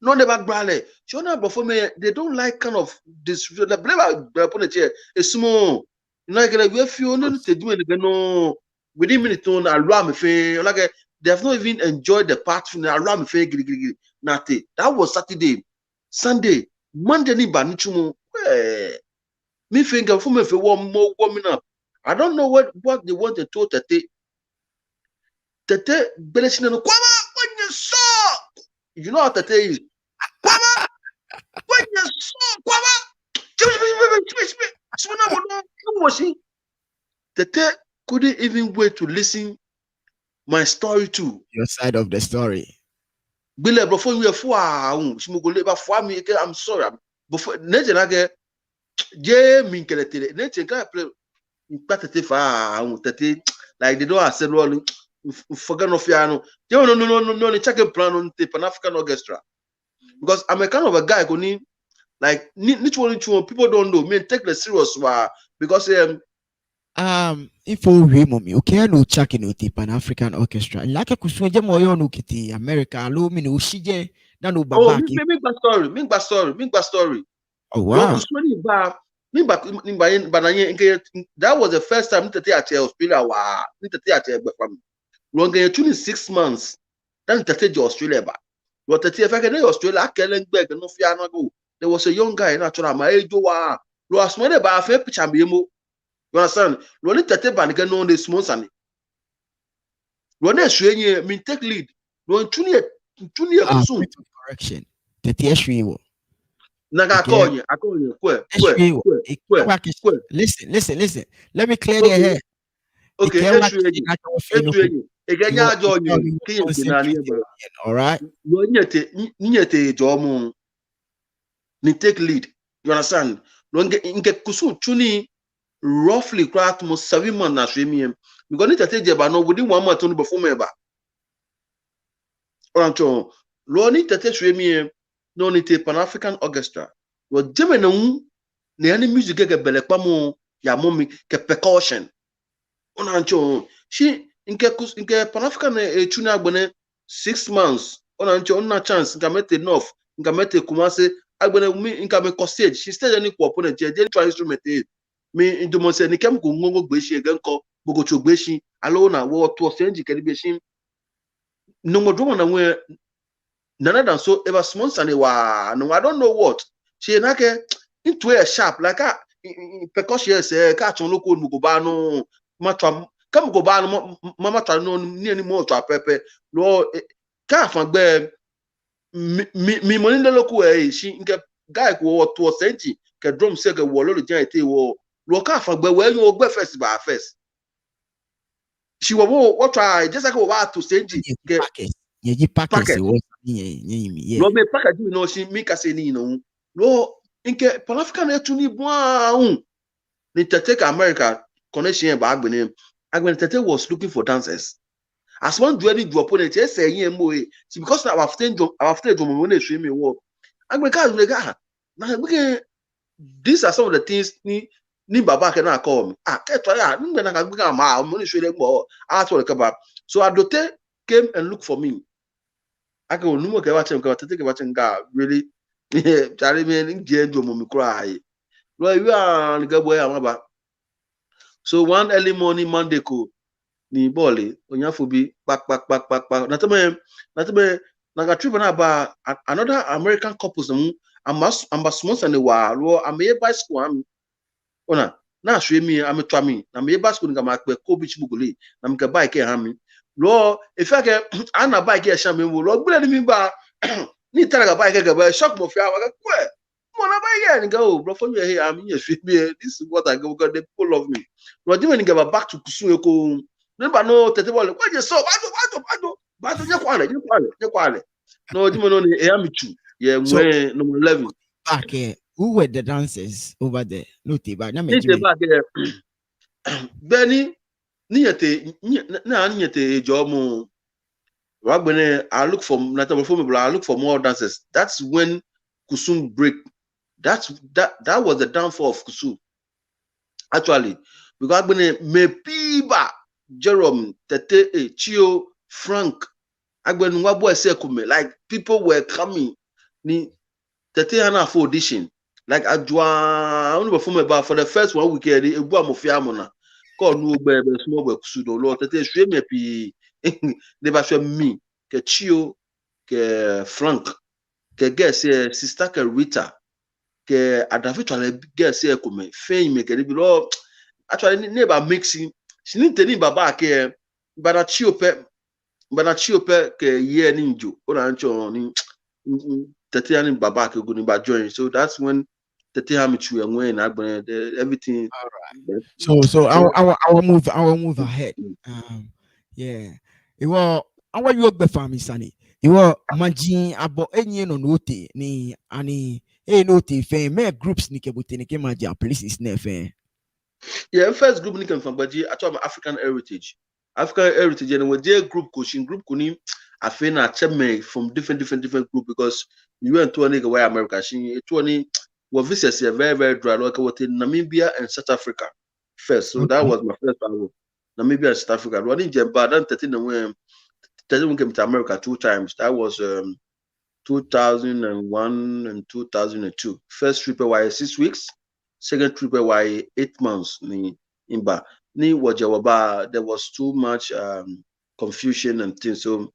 No, never brale. Shona before me, they don't like kind of this. The blame upon a chair. It's small. Like we feel no to do it. No, within minute on a ram fair. Like they have not even enjoyed the part from the ram fair. Nothing. That was Saturday, Sunday, Monday. Ni banichumo. Me finger for me for one more warming up. I don't know what they want to tell Tete. Tete belechina no kwama when you saw. You know how Tete is. Kwama when you saw kwama. Tete couldn't even wait to listen my story too. Your side of the story. Bile before we for simugole ba for me I'm sorry. Before neje na ge je min kelete neje ka play patete fa tete like they don't accept rolling forget no fiano. No check plan on the Pan African Orchestra. Because I'm a kind of a guy who need like people don't know me take the serious because If we mommy, okay, no check in the Pan African Orchestra. Like a kuswaje moyo no kiti America, lo mi no shije, na no oh babaki. me story. Oh Lo wow. kuswani ba that was the first time nitete at Australia wa nitete at Bekwam. Lo nge 6 months. Then nitete Australia ba. Lo tete fa ke Australia akelen gbe no fia no go. There was a young guy natural ma ejo wa. Lo asmode ba fa picture be mo. You understand? Lo ni tete ba nge no dey small sani. Lo na suenye min take lead. Lo ntuni kusun. Point of correction. Tete Eshwiwo. Naga akonye kwe. Listen. Let me clear Okay. the hair. Okay, eshuenye. Egenya ajonye kiye tinani ba. All right. Lo nyete jomu ni take lead. You understand? Lo nge kusun chuni roughly crack mo 7 months na shwemi. Because ni tete je ba no within 1 month no before me ba. Orancho lo ni tete shwemi no ni te Pan African Orchestra. Lo jeme na ne ani music ke belekpa mo ya momi ke percussion. Onancho she nke Pan African chuni agbene 6 months. Onancho na chance nka mete enough nka mete kumase agbene mi nka me stage she stage any ko opponent je try instrument mi ndomo se ni kem ko ngongo gbeshi egenko bogocho gbeshi alo na wo to senji ke gbeshi no mo drum na we nana than so ever small sane wa no I don't know what she na ke into a sharp like percussion say ka chon loko mu go ba no matwa kam go ba no mama twa no ni mo twa pepe lo ka fan gbe mi mo ni loko she nke guy ko to senji ke drum say ke wo lo jan ete wo lo ka fan gbe we yo gbe first ba first she wo what try just like what to senji ke Ye package was yeah. Lo me package no she mi ka se ni no lo nke Pan African etuni bua ni tete America connection ba agbene tete was looking for dancers as one dually do opponent say yin mo see because our after drum when they show me work agbene ka na we these are some of the things ni baba ke na call me ke to ya ngbe na ka gbe ma mo ni show le mo to the ba so Adote came and look for me aka onumo ke wa chem ke tete ke wa chem ga really Charlie me je drum mi cry lo you are the boy amaba. So one early morning Monday ko ni bole onyafo bi pak natame naga trip na ba another American couples am sponsor ne wa ro am e bicycle am ona na hwe mi am twa mi na me bicycle nga ma pe ko beach bugule na me ka bike ha mi ro e fa ke ana bike e sha mi wo ro gbele ni mi ba ni tara ga bike ga ba shock mo fi awa ga kwe mo na bike ni ga o bro for you here am here hwe mi this is what I go because they people love me ro di me ni ga back to kusu ko remember no tete ball what you saw bado je kwale no di me no ni e am chu yeah when number 11 back here. Who were the dancers over there? No tiba na me ni te back here Benny niyete jomo wagbene I look for more dancers. That's when Kusum break. That was the downfall of Kusum. Actually, because wagbene me piba Jerome Tete Chio Frank agbene wabo esekume like people were coming ni Tete hana for audition like Ajwa only perform about for the first 1 week ebu amofia mona call no be small boy Kusu lo Tete hwe me pi ne ba hwe mi ke Chio ke Frank ke guess sister ke Rita ke Adavitu guess ekume fein me ke bi lo actually ne ba mixing she need teni baba ke bana Chio pe ke ye ninjo ona ncho ni Tete ani baba ke go ni ba join so that's when everything. All right. So I will move ahead. Yeah. It was our work the family sunny. It was Majin about any no note ni ani note fan me groups ni kebuti ni kemaja police is nefe. Yeah, first group ni from Baji, I told African heritage. African heritage, and with their group coaching, group kuni, I feel na me from different group because you went to a nigga where America, she 20 well, visitors here very dry, like what in Namibia and South Africa first. So that Okay. was my first travel. Namibia and South Africa. Running Jemba, then 13 when 13 came to America 2 times. That was 2001 and 2002. First trip why 6 weeks, second trip why 8 months. Ni imba ni wajawaba. There was too much confusion and things, so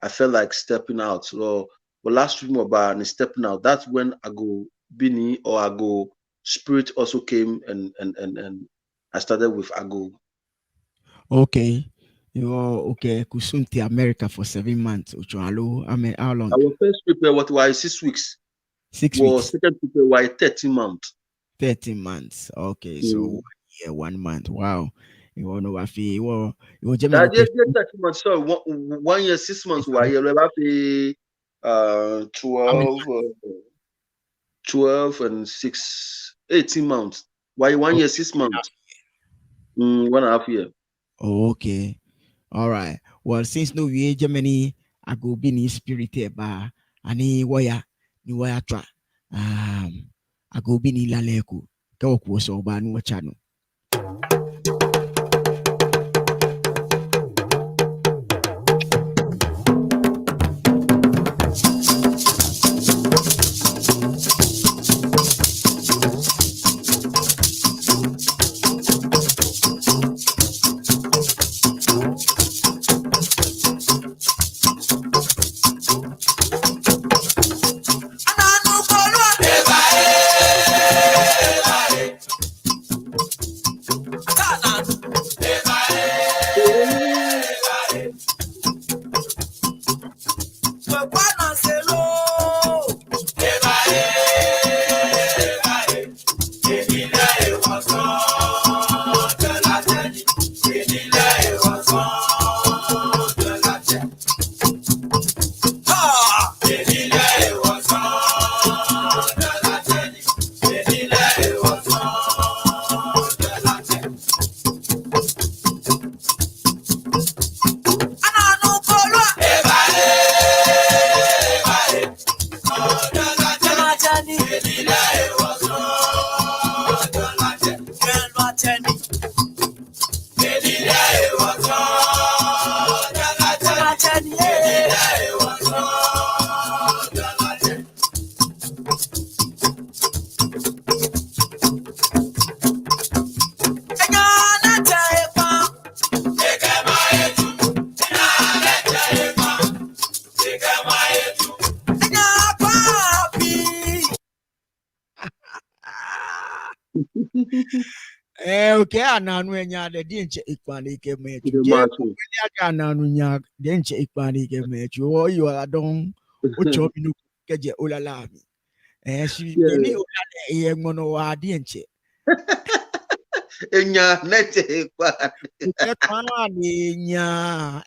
I felt like stepping out. So the last trip about stepping out. That's when Agoo Bini or Agoo Spirit also came, and I started with Agoo. Okay. You are okay. Kusunti America for 7 months. Uchalo. I mean, how long? Our first trip what why 6 weeks. 6 weeks. Was second trip why 13 months. 13 months. Okay. So Mm. 1 year, 1 month. Wow. You want know I feel you Germany. That just 13 months. So 1 year, 6 months. Why you have 12, 12 and 6, 18 months. Why 1 year, 6 months? 1.5 year. Okay. All right. Well, since no we Germany, I go be ni spirit ba ani waya ni waya tra. I go be ni laleku. Ka ko so ba no chano. Okay, ananu enya de di nche ikpani ke mechu. The Je match. ko aga ananu nya de nche ikpani ke mechu. O you are don ocho minu keje olala mi. Si Yeah. yeni olala ye ngono wa di nche. Enya nete kwa. Uke kwa ni nya.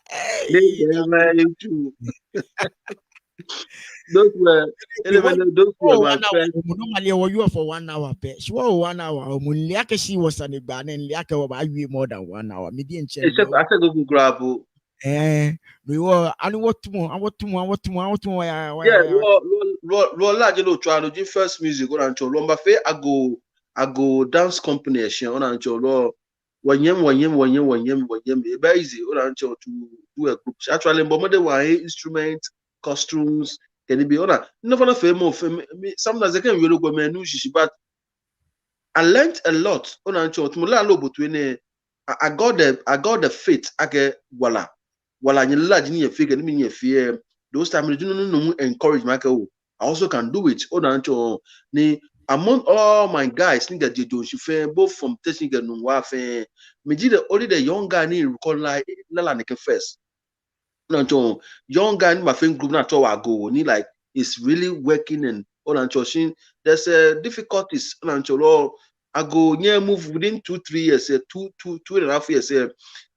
Those were those were Oh, my 1 hour. friends. Normally, you are for 1 hour. She was 1 hour. Muniaka she was an Iban and Liaka about more than 1 hour. Median chain. Except I said go grab. We were, and what tomorrow. Yeah, large try to do first music on ancho. Lomba fe I go dance company on ancho. Wanyem. Very easy on ancho to do a group. Actually, but they were instrument, costumes. Can it be on? Never famous. Sometimes I can really go menu but I learned a lot on ancho. Tumula lo between I got the fit. I get voila. You large in your figure, mean your fear. Those times you know encourage Michael. I also can do it. Oh, Nancho. Among all my guys, nigga Jojo Shife, both from Testing and Nwafe. Me did only the young guy need recall like Lala Nike first. Nancho, young guy in my friend group not all I go. Ni like it's really working and Onanchoshin. There's difficulties. Onancholo. I go near move within 2-3 years, 2.5 years.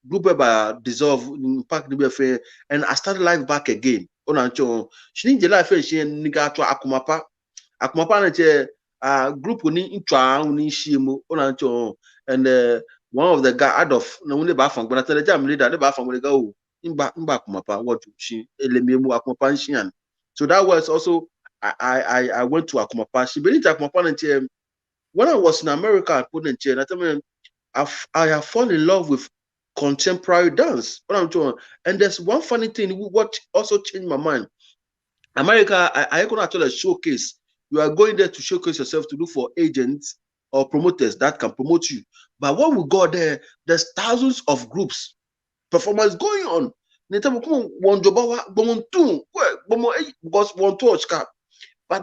Group by dissolve impact the affair, and I started life back again. Onancho. She need the life she nigga to akumapa. Akumapa na group ni intwa ni shimu onancho, and one of the guy Adolf na wule ba fang but the jam leader the ba fang go imba akumapa what she elemiemu akumapa nshian. So that was also I went to akumapa. She believed akumapa na when I was in America. I put in chair. I have fallen in love with contemporary dance. And there's one funny thing what also changed my mind. America, I could actually showcase. You are going there to showcase yourself to look for agents or promoters that can promote you. But when we got there, there's thousands of groups, performance going on. But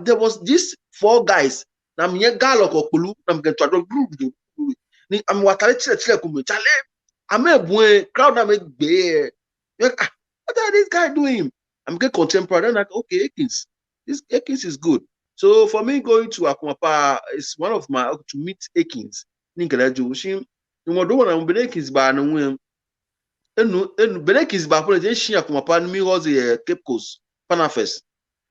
there was these 4 guys. I'm here galok or kulu. I'm going to group. I'm what I chale. I'm a boy crowd. I'm a bear. What are these guys doing? I'm getting contemporary. I'm like, okay, Ekins. This Ekins is good. So for me, going to Akumapa is one of my to meet Ekins. Ninkeleju. She, you want to know I'm Ekins by no and Benekis by putting she Akumapa me was a Cape Coast Panafest.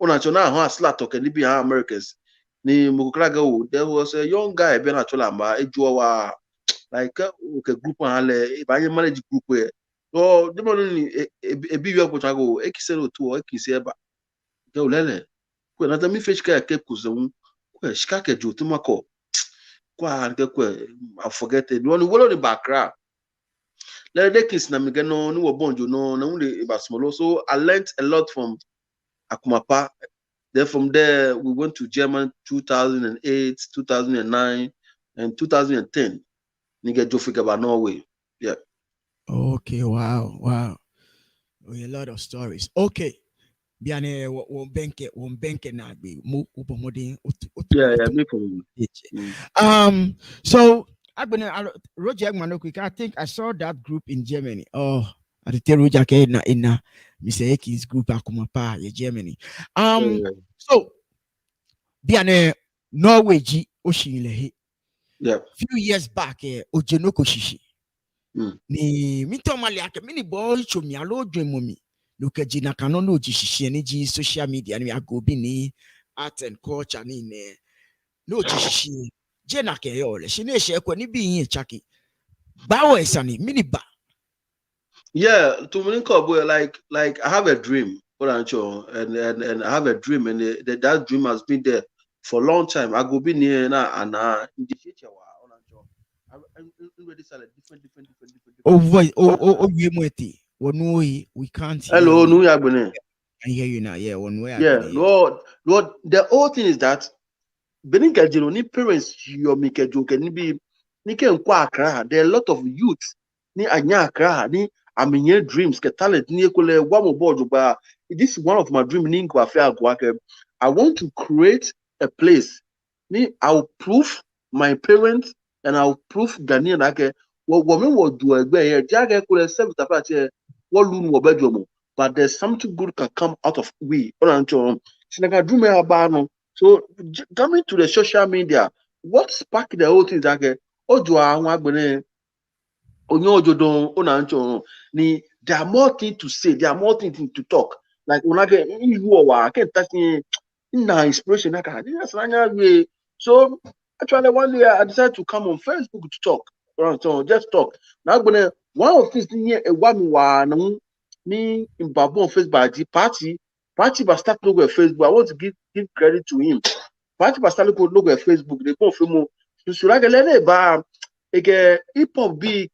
Onachona ha slat or can be Americans. Ni Mukrago. There was a young guy, Ben Acholamba, Ejuawa, like okay, group if I manage group where. Oh, the money a big up go Ekisel to Ekiseba. Go lele. When I me fish care Cape Coast, Shkake Jutumako. I forget it. One wall on the background. Let the kids na migano no bonjo no only about small. So I learned a lot from Akumapa. Then from there we went to Germany 2008, 2009, and 2010. Nigga Jofik about Norway. Yeah. Okay, wow. Oh, a lot of stories. Okay. Biane won benke na be mu upomodin Yeah, me from. So I've been Roger Manokik. I think I saw that group in Germany. Oh, at the Roger in Mr. Ekins group Akumapa in Germany. So Biane Norway G Oshilehi. Yeah. Few years back, Ojenoko Shishi. Ni mitomali ake mini boy chomi alo dreamomi. Look at Gina Canono Jishi social media and we are go bini art and culture ni ne. No Jishi. Jena Keole. She ne share when be in Chucky. Bower Sunny, mini ba. Yeah, to Boy, like I have a dream, and I have a dream, and that dream has been there for a long time. I go be near now and in the future. We can't hear Hello, you. I hear you now. Yeah, one way. Yeah, Lord, the whole thing is that Benin Kajino, ni parents, your Mikejo can be Nike and Kwakra. There are a lot of youth, ni Anyakra, ni Aminye dreams, ke talent, ni Ekole, one board. This is one of my dreams. I want to create a place. I'll prove my parents and I'll prove Ghanaian ake what women will do a here. Jaga could serve the party what loon will bedroom. But there's something good can come out of we. So coming to the social media, what sparked the whole thing that there are more things to say, there are more things to talk. Like when I can't touch inspiration. So actually one day I decided to come on Facebook to talk. So just talk. Now one of these things one me in Babu on Facebook party but start logo at Facebook. I want to give credit to him. Party but start logo at Facebook. They go film should I get ba hip hop big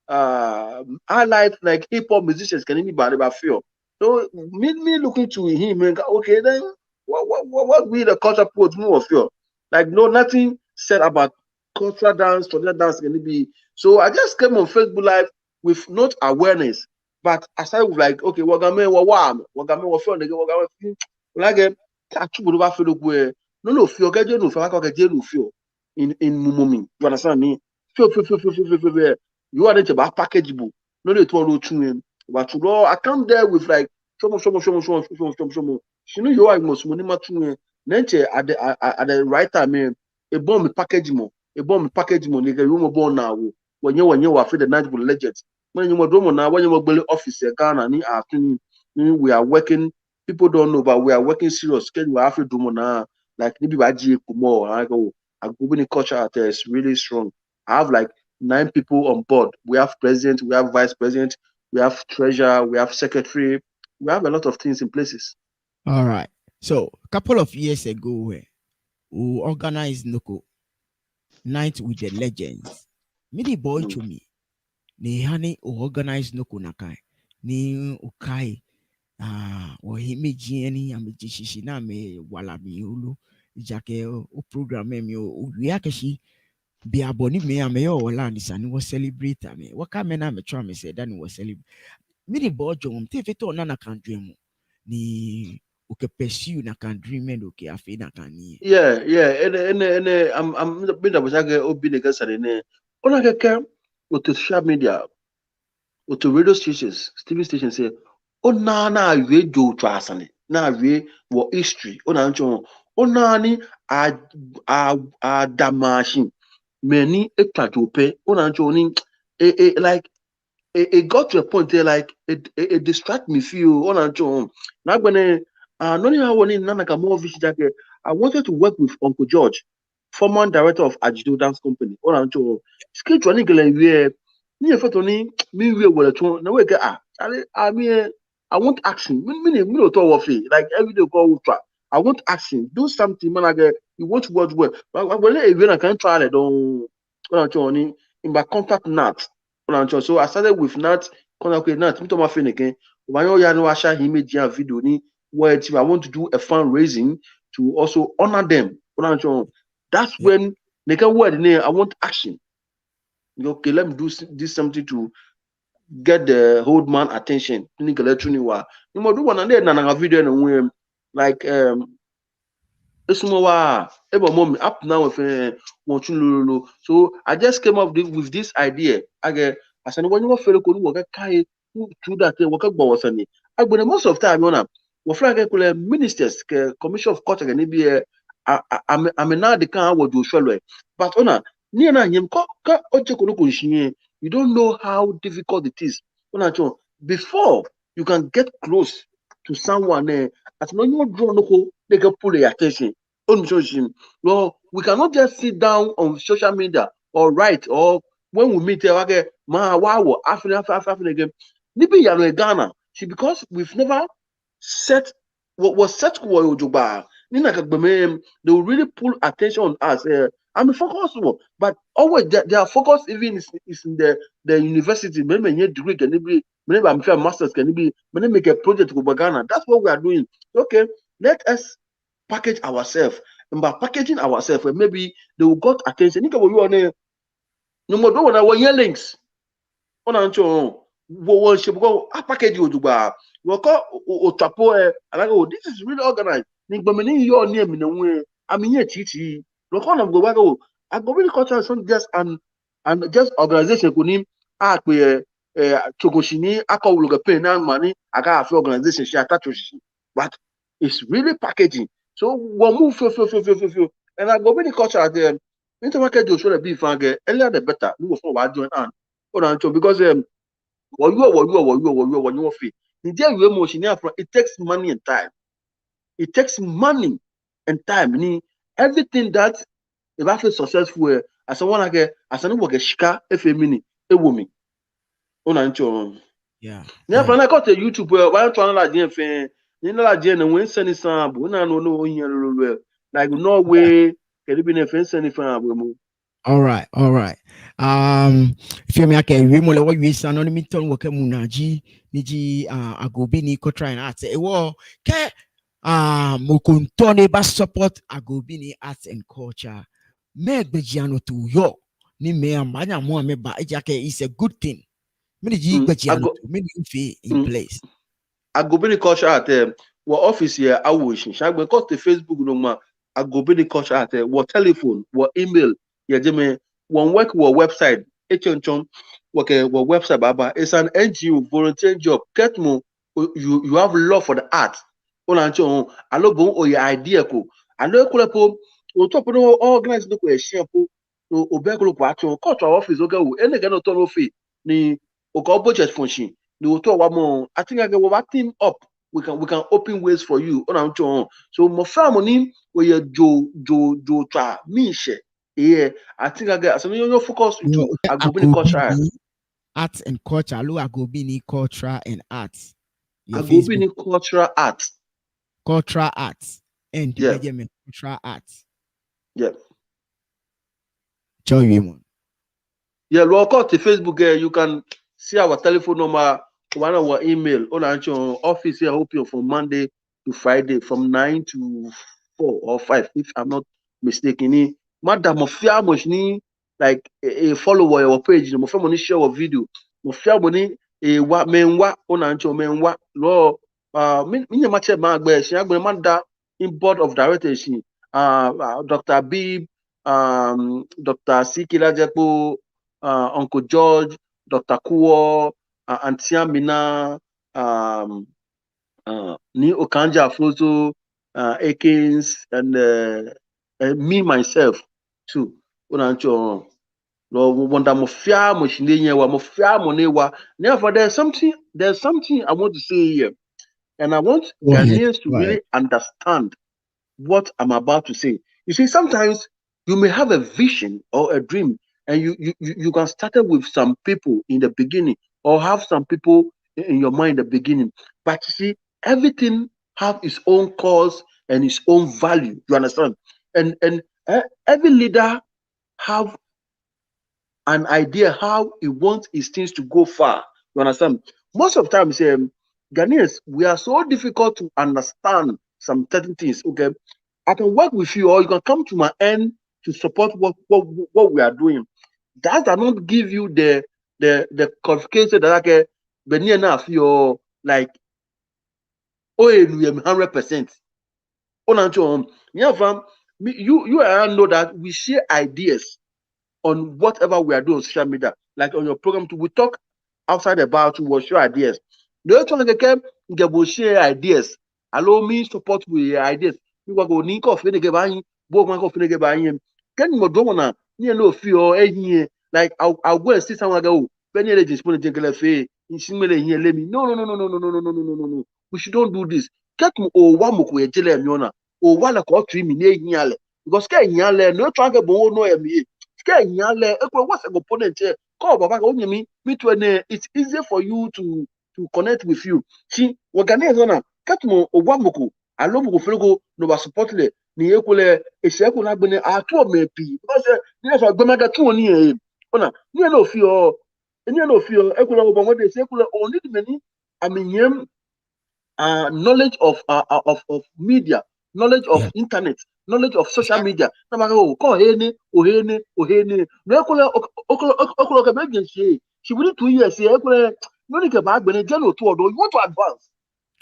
highlight like hip hop musicians can anybody but feel. So me looking to him and okay then what we the culture put more of you? Like no nothing said about cultural dance, traditional dance can it be. So I just came on Facebook Live with not awareness, but I started with like okay, wagame feel like feel no feel get no feel in mumomi. You understand me? Feel. You are about packageable. No they told you but I come there with like show. She know you are most money Nenche at the right time, a bomb a bomb package mo, nigga, you born now. When you are the night with legends. When you were doing now, when you were belly office, Ghana, we are working. People don't know, but we are working serious. Can we have to do now? Like maybe by G Kumo, I go culture out there is really strong. I have like 9 people on board. We have president, we have vice president, we have treasurer, we have secretary, we have a lot of things in places. All right. So a couple of years ago, we organized Noko Night with the Legends. Midi boy Mm. to me. Ni hani organize Noko Nakai. Ni ukai. Wa himi jieni amejishishi na me wala miulu. Jake o program mi o wiakeshi be aboni me ame yo wala ni sani was celebrate me. Waka me na me try me say that was celebrate. Midi boy jom te feto na kan dream ni uke pursue na kan dream and uke afi na kan ni. Yeah. And I'm been able to get obi nigga sarene. Ona keke with the social media, with the radio stations, TV stations say, oh na we do trasane. Na we wo history. Ona ncho. Ona ni a damashi. Many ektajope. Ona ncho ni like it got to a point there like it distract me feel on and on. Now when not even when in Nanaka more vision jacket, I wanted to work with Uncle George, former director of Agoo Dance Company. On and on. Schedule any girl where near photoni me we were to now we get I mean I want action. Me no talk of it. Like every day go ultra. I want action. Do something, man. Like you want to work well. But when I can try it on in my contact nut. So I started with Nat, contact Nat, me to my friend again. When you know I share image and video ni where I want to do a fundraising to also honor them. That's Yeah. when they can word name. I want action. Okay, let me do this something to get the old man attention. Ni kele tuni wa. Ni mo do one and then na video na we like up now with so I just came up with this idea. I get as an when you feel could work kai through that work was any. I but most of the time we flag ministers commission of culture can be I'm now the kind what do show but ona near na him ka oche kono you don't know how difficult it is. Before you can get close to someone as no you draw no they can pull their attention. Well, we cannot just sit down on social media or write or when we meet okay, ma wow, after again. Nibi yalo Ghana. See, because we've never set what was set for Ojuba. Nina Kagbeme, they will really pull attention on us. I'm focused, but always their focus even is in the university. Maybe you degree can be maybe I'm sure masters can be maybe make a project with Ghana. That's what we are doing. Okay, let us package ourselves. And by packaging ourselves, maybe they will got attention. Nika you on no more do na one links. On ancho wo ship go a package you do ba. We call o tapo and I go this is really organized. Nika me your name in a way. I mean here chichi. We call them go I go really culture is not just and just organization ko ni a pe Togoshini aka uluga pay na money aka afi organization she attach but it's really packaging. So we'll move few. And I go really culture at the intermarket do show the beef and get earlier the better. We will for what join on. Hold on, because what you fee. In there you emotion it takes money and time. It takes money and time. Everything that if I feel successful as someone like as I work a shika if a mini a woman. Yeah. Yeah, but I got a YouTube why I'm trying to like fan. You know, like Jen, when sending some, when I don't know here, like no way, can it be a fan sending fan? All right, all right. If you make a remote, what you say, anonymous ton work munaji, niji agobi ni ko try na ate. Ewo ke mokuntone ba support agobi ni arts and culture. Me gbejiano to yo ni me amanya mo me ba ejake is a good thing. Me ji I gbejiano go, to me ni in place. I go be the culture at what office here, I wish. Shall we got the Facebook no man? I go be the culture at what telephone, what email, yeah, Jimmy, one work, what website, okay, what website, Baba. It's an NGO volunteer job. You have love for the art. I love or your idea ko. And no kulapo, o top no organize no question po, no obekulu pato, culture office okay, any kind of tono fee, ni o budget function, ni o to wa mo, I think I get what team up. We can open ways for you on our own. So my family we jo tra me share. Yeah, I think I get so you focus No, to a global culture. arts and culture. Lo Agobini culture and arts. Your A Facebook global cultural art. cultural arts and Yeah, Benjamin cultural arts. yeah. Join me one. Yeah, log out to Facebook. You can see our telephone number, one of our email on our office here open from Monday to Friday from 9 to 4 or 5, if I'm not mistaken. Madam Mofia Moshni, like a follower or page, Mofia Moni share a video. Mofia Moni, a what men what on our men what law. Minya Mache Magbe, she Manda in board of directors, Dr. Bib, Dr. Sikila Jepo, Uncle George, Dr. Kuo, Auntie Amina, Nii Okanja Afrozo, Akins, and me myself too. Unancho, Lord, wonder mofia moshinenya wa mofia monewa. Therefore, there's something I want to say here, and I want Go ahead. Ghanaians to Go ahead. really understand what I'm about to say. You see, sometimes you may have a vision or a dream, and you can start it with some people in the beginning, or have some people in your mind in the beginning. But you see, everything have its own cause and its own value. You understand? And every leader have an idea how he wants his things to go far. You understand? Most of the times, Ghanaians, we are so difficult to understand some certain things. Okay, I can work with you, or you can come to my end to support what we are doing. That does not give you the qualification that okay, but near enough you're like, oh, 100%. Yeah, fam, you and I know that we share ideas on whatever we are doing on social media, like on your program too. We talk outside about to share ideas. The other one get will share ideas. Allow me support with your ideas. You go ni ko fi get buying, bo man ko fi get buying. Can you do na ni no fi o like I'll go and see someone go. When you just put it in fe, in simile here let me. No. We should don't do this. Get me o wa mo ko e jele mi ona. O wa la ko tri mi ne hiale. Because ke hiale no try get bo no e mi. What's a component here? Call Baba Onyemi, it's easier for you to connect with you. See, organize on Katmo Obamoko, Alomo Flogo, Nova Supportle, Niekule, Esekuna Bene, Atu Mepi, because there's a Gomada 2 Ona, no fear, and no fear, Ekula Obama, they Sekula, only many, I mean, knowledge of media, knowledge of Yeah. internet, knowledge of social media. Na maka o ko ohene. No okolo ka be she within 2 years here ekole no ni ke ba gbene je no to odo. You want to advance.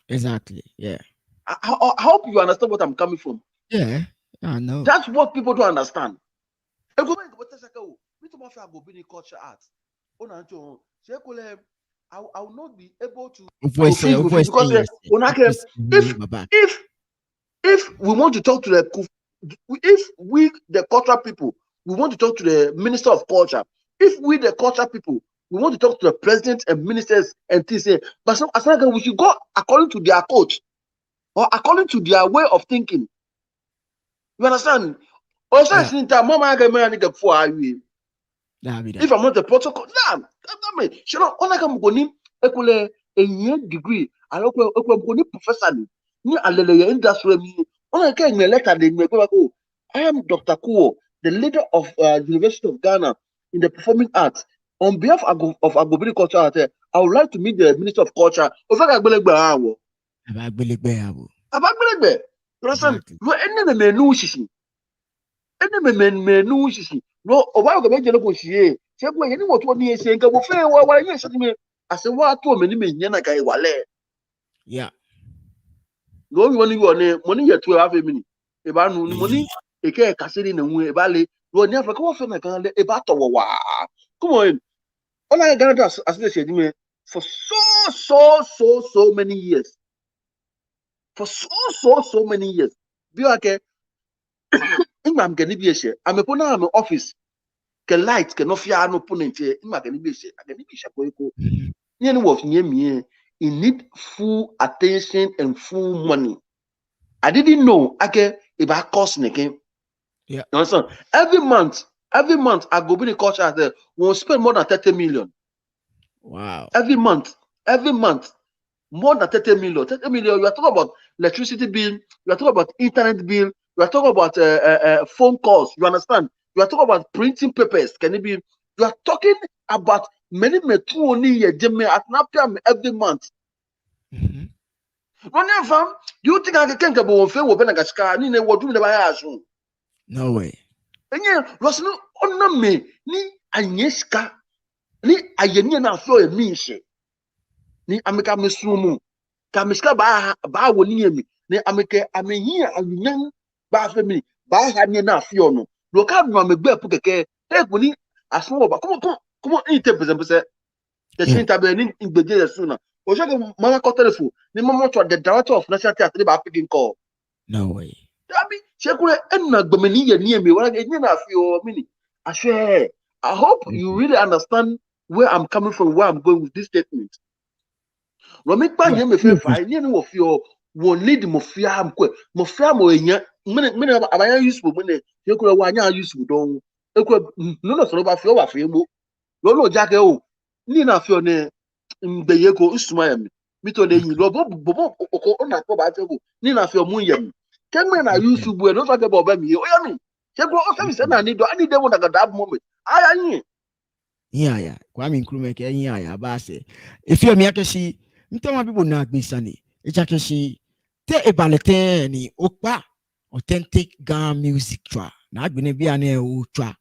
Exactly. Yeah. I hope you understand what I'm coming from. Yeah. I know. That's what people don't understand. Ego me go tell saka o. Me to ma fa go be culture art. Ona ncho se ekole I will not be able to proceed with it Voice because yes. onake if Baba. if if we want to talk to if we the cultural people, we want to talk to the minister of culture. If we the cultural people, we want to talk to the president and ministers and things. But some as long as we should go according to their coach or according to their way of thinking. You understand? Or Yeah. mama I get me before I will. That be If that. I'm not a protocol, nah, that me. You know, on I come go ni ekule a year degree. I look go ni professor ni alele industry mi. On I can letter they me go. I am Dr. Kuo, the leader of University of Ghana in the performing arts. On behalf of Agobiri Culture Art, I would like to meet the Minister of Culture. Ofaka Agbelegbe awo. About Billy Beabu. Abagbelegbe. You understand? Exactly. You ene me no shishi. Ene me no shishi. No, oba go meje no ko shiye. Se ko yen mo to ni ese nka bo fe wa yen se me. Ase wa to me ni me nya na kai wale. Yeah. No we woni wo ne money ye to have me ni. E ba nu ni money e ke kasiri na hu e ba le. Ro ni Africa wo fe na kan le e ba to wa. Come on. All I Ghana as they said me for so many years. For so many years. Be okay. Imam gani bi ehye amepona am office ke light ke no fia no opponent imam gani bi ehye ko nie no was near me. He need full attention and full money. I didn't know okay about cost again. Yeah. You understand? Every month I go be the culture there will spend more than 30 million. Wow. Every month, more than 30 million. 30 million, you are talking about electricity bill, you are talking about internet bill, you are talking about phone calls. You understand? You are talking about printing papers. Can it be? You are talking about many only every month. Running from you think I can go on film with Benagascar, Nina, what do never soon? No way. And yeah, was no on me, ni Agnieszka, ni Ayenia na so a means. Ni America Missumu, Kamiska ba woni mi, ni America Amehia Ayan ba family, ba Hanya na Fiono. Local no me gbe pukeke, take money as no ba. Come on, eat 10%. The train tabe in the sooner. Oshaka mama call telephone, ni mama to the director of National Theatre ba picking call. No way. Abi, shekure enna gbemeni ye ni emi wala enye na Fio mini. I hope you really understand where I'm coming from, where I'm going with this statement. Romi pa nye me fe fa ni wo Fio wo need mo fia am ko. Mo fia mo enya. Mene abanya useful mene. Shekure wa anya useful don. Ekure no so ba Fio wa Fio mo. Lo jake o. Ni na Fio ne mbeye ko usuma ya mi. Mi to de yin lo bobo oko ona ko ba te ko. Ni na Fio mu yem. Kengme na YouTube we no talk about me. Oya mi. Shekure o se mi se na ni do. Ani dey want to that moment. Aya yin. Yeah. Kwame Nkrumah ke yeah ba se. If you me akashi, mtama people na agbisani. Echakashi te ebalete ni okpa authentic Ghana music twa. Na agbene bia na o twa.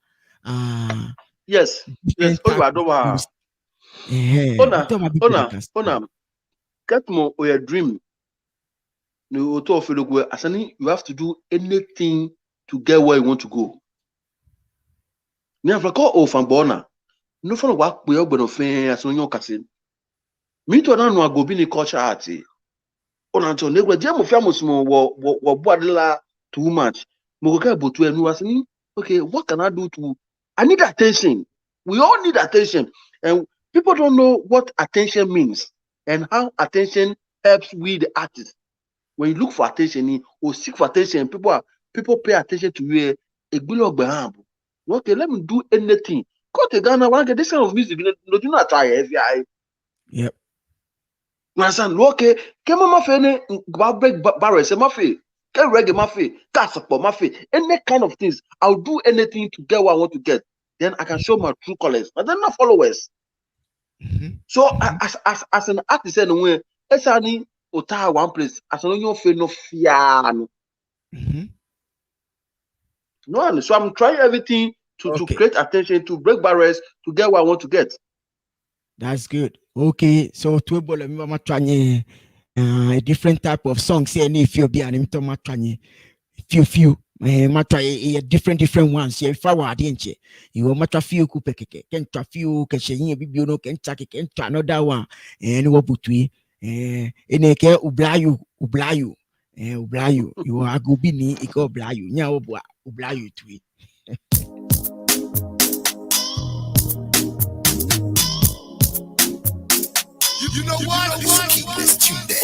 Yes. Ona. Get more or your dream. No to asani you have to do anything to get where you want to go. Ni afrako o fan bona. No fun wa pe ogbono fen aso yon kase. Mi to na no agobi ni culture art. Ona to negwe je mo fia mo smo wo boadela too much. Mo go ka botu enu asani. Okay, what can I do to I need attention. We all need attention. And people don't know what attention means and how attention helps we the artists. When you look for attention or seek for attention, people pay attention to you. Okay, let me do anything. Go to Ghana, when I get this kind of music, no, do not try FBI. Yep. You understand? Okay, can my friend break barriers? My friend, can reggae my friend, can support my friend, any kind of things. I'll do anything to get what I want to get. Then I can show my true colors, but then not followers. So as an artist, anyway, it's only ota one place. As an you feel no fear. No, so I'm trying everything to create attention, to break barriers, to get what I want to get. That's good. Okay, so to able to try a different type of songs here. If you be an imtomatanye, few. Matra a different ones. If I were didn't you will matra few kupeke, can tra few cashin, bibuno, can take another one, and what between in a care ublayu, you are gubini, eco blayu, now ublayu to it. You know what? Keep this tune there.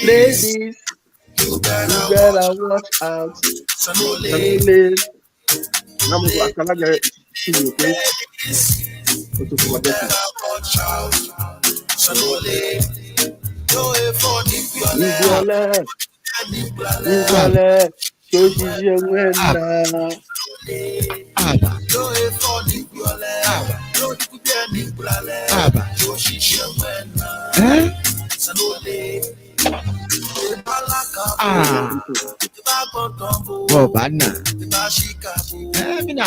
Ladies, you better watch out. Namu ko akalaga studio okay. Oto ko badeti. Nibiola, Nibiola, so she's young and Aba. Aba. Eh? Ah. Oh, bana. Mina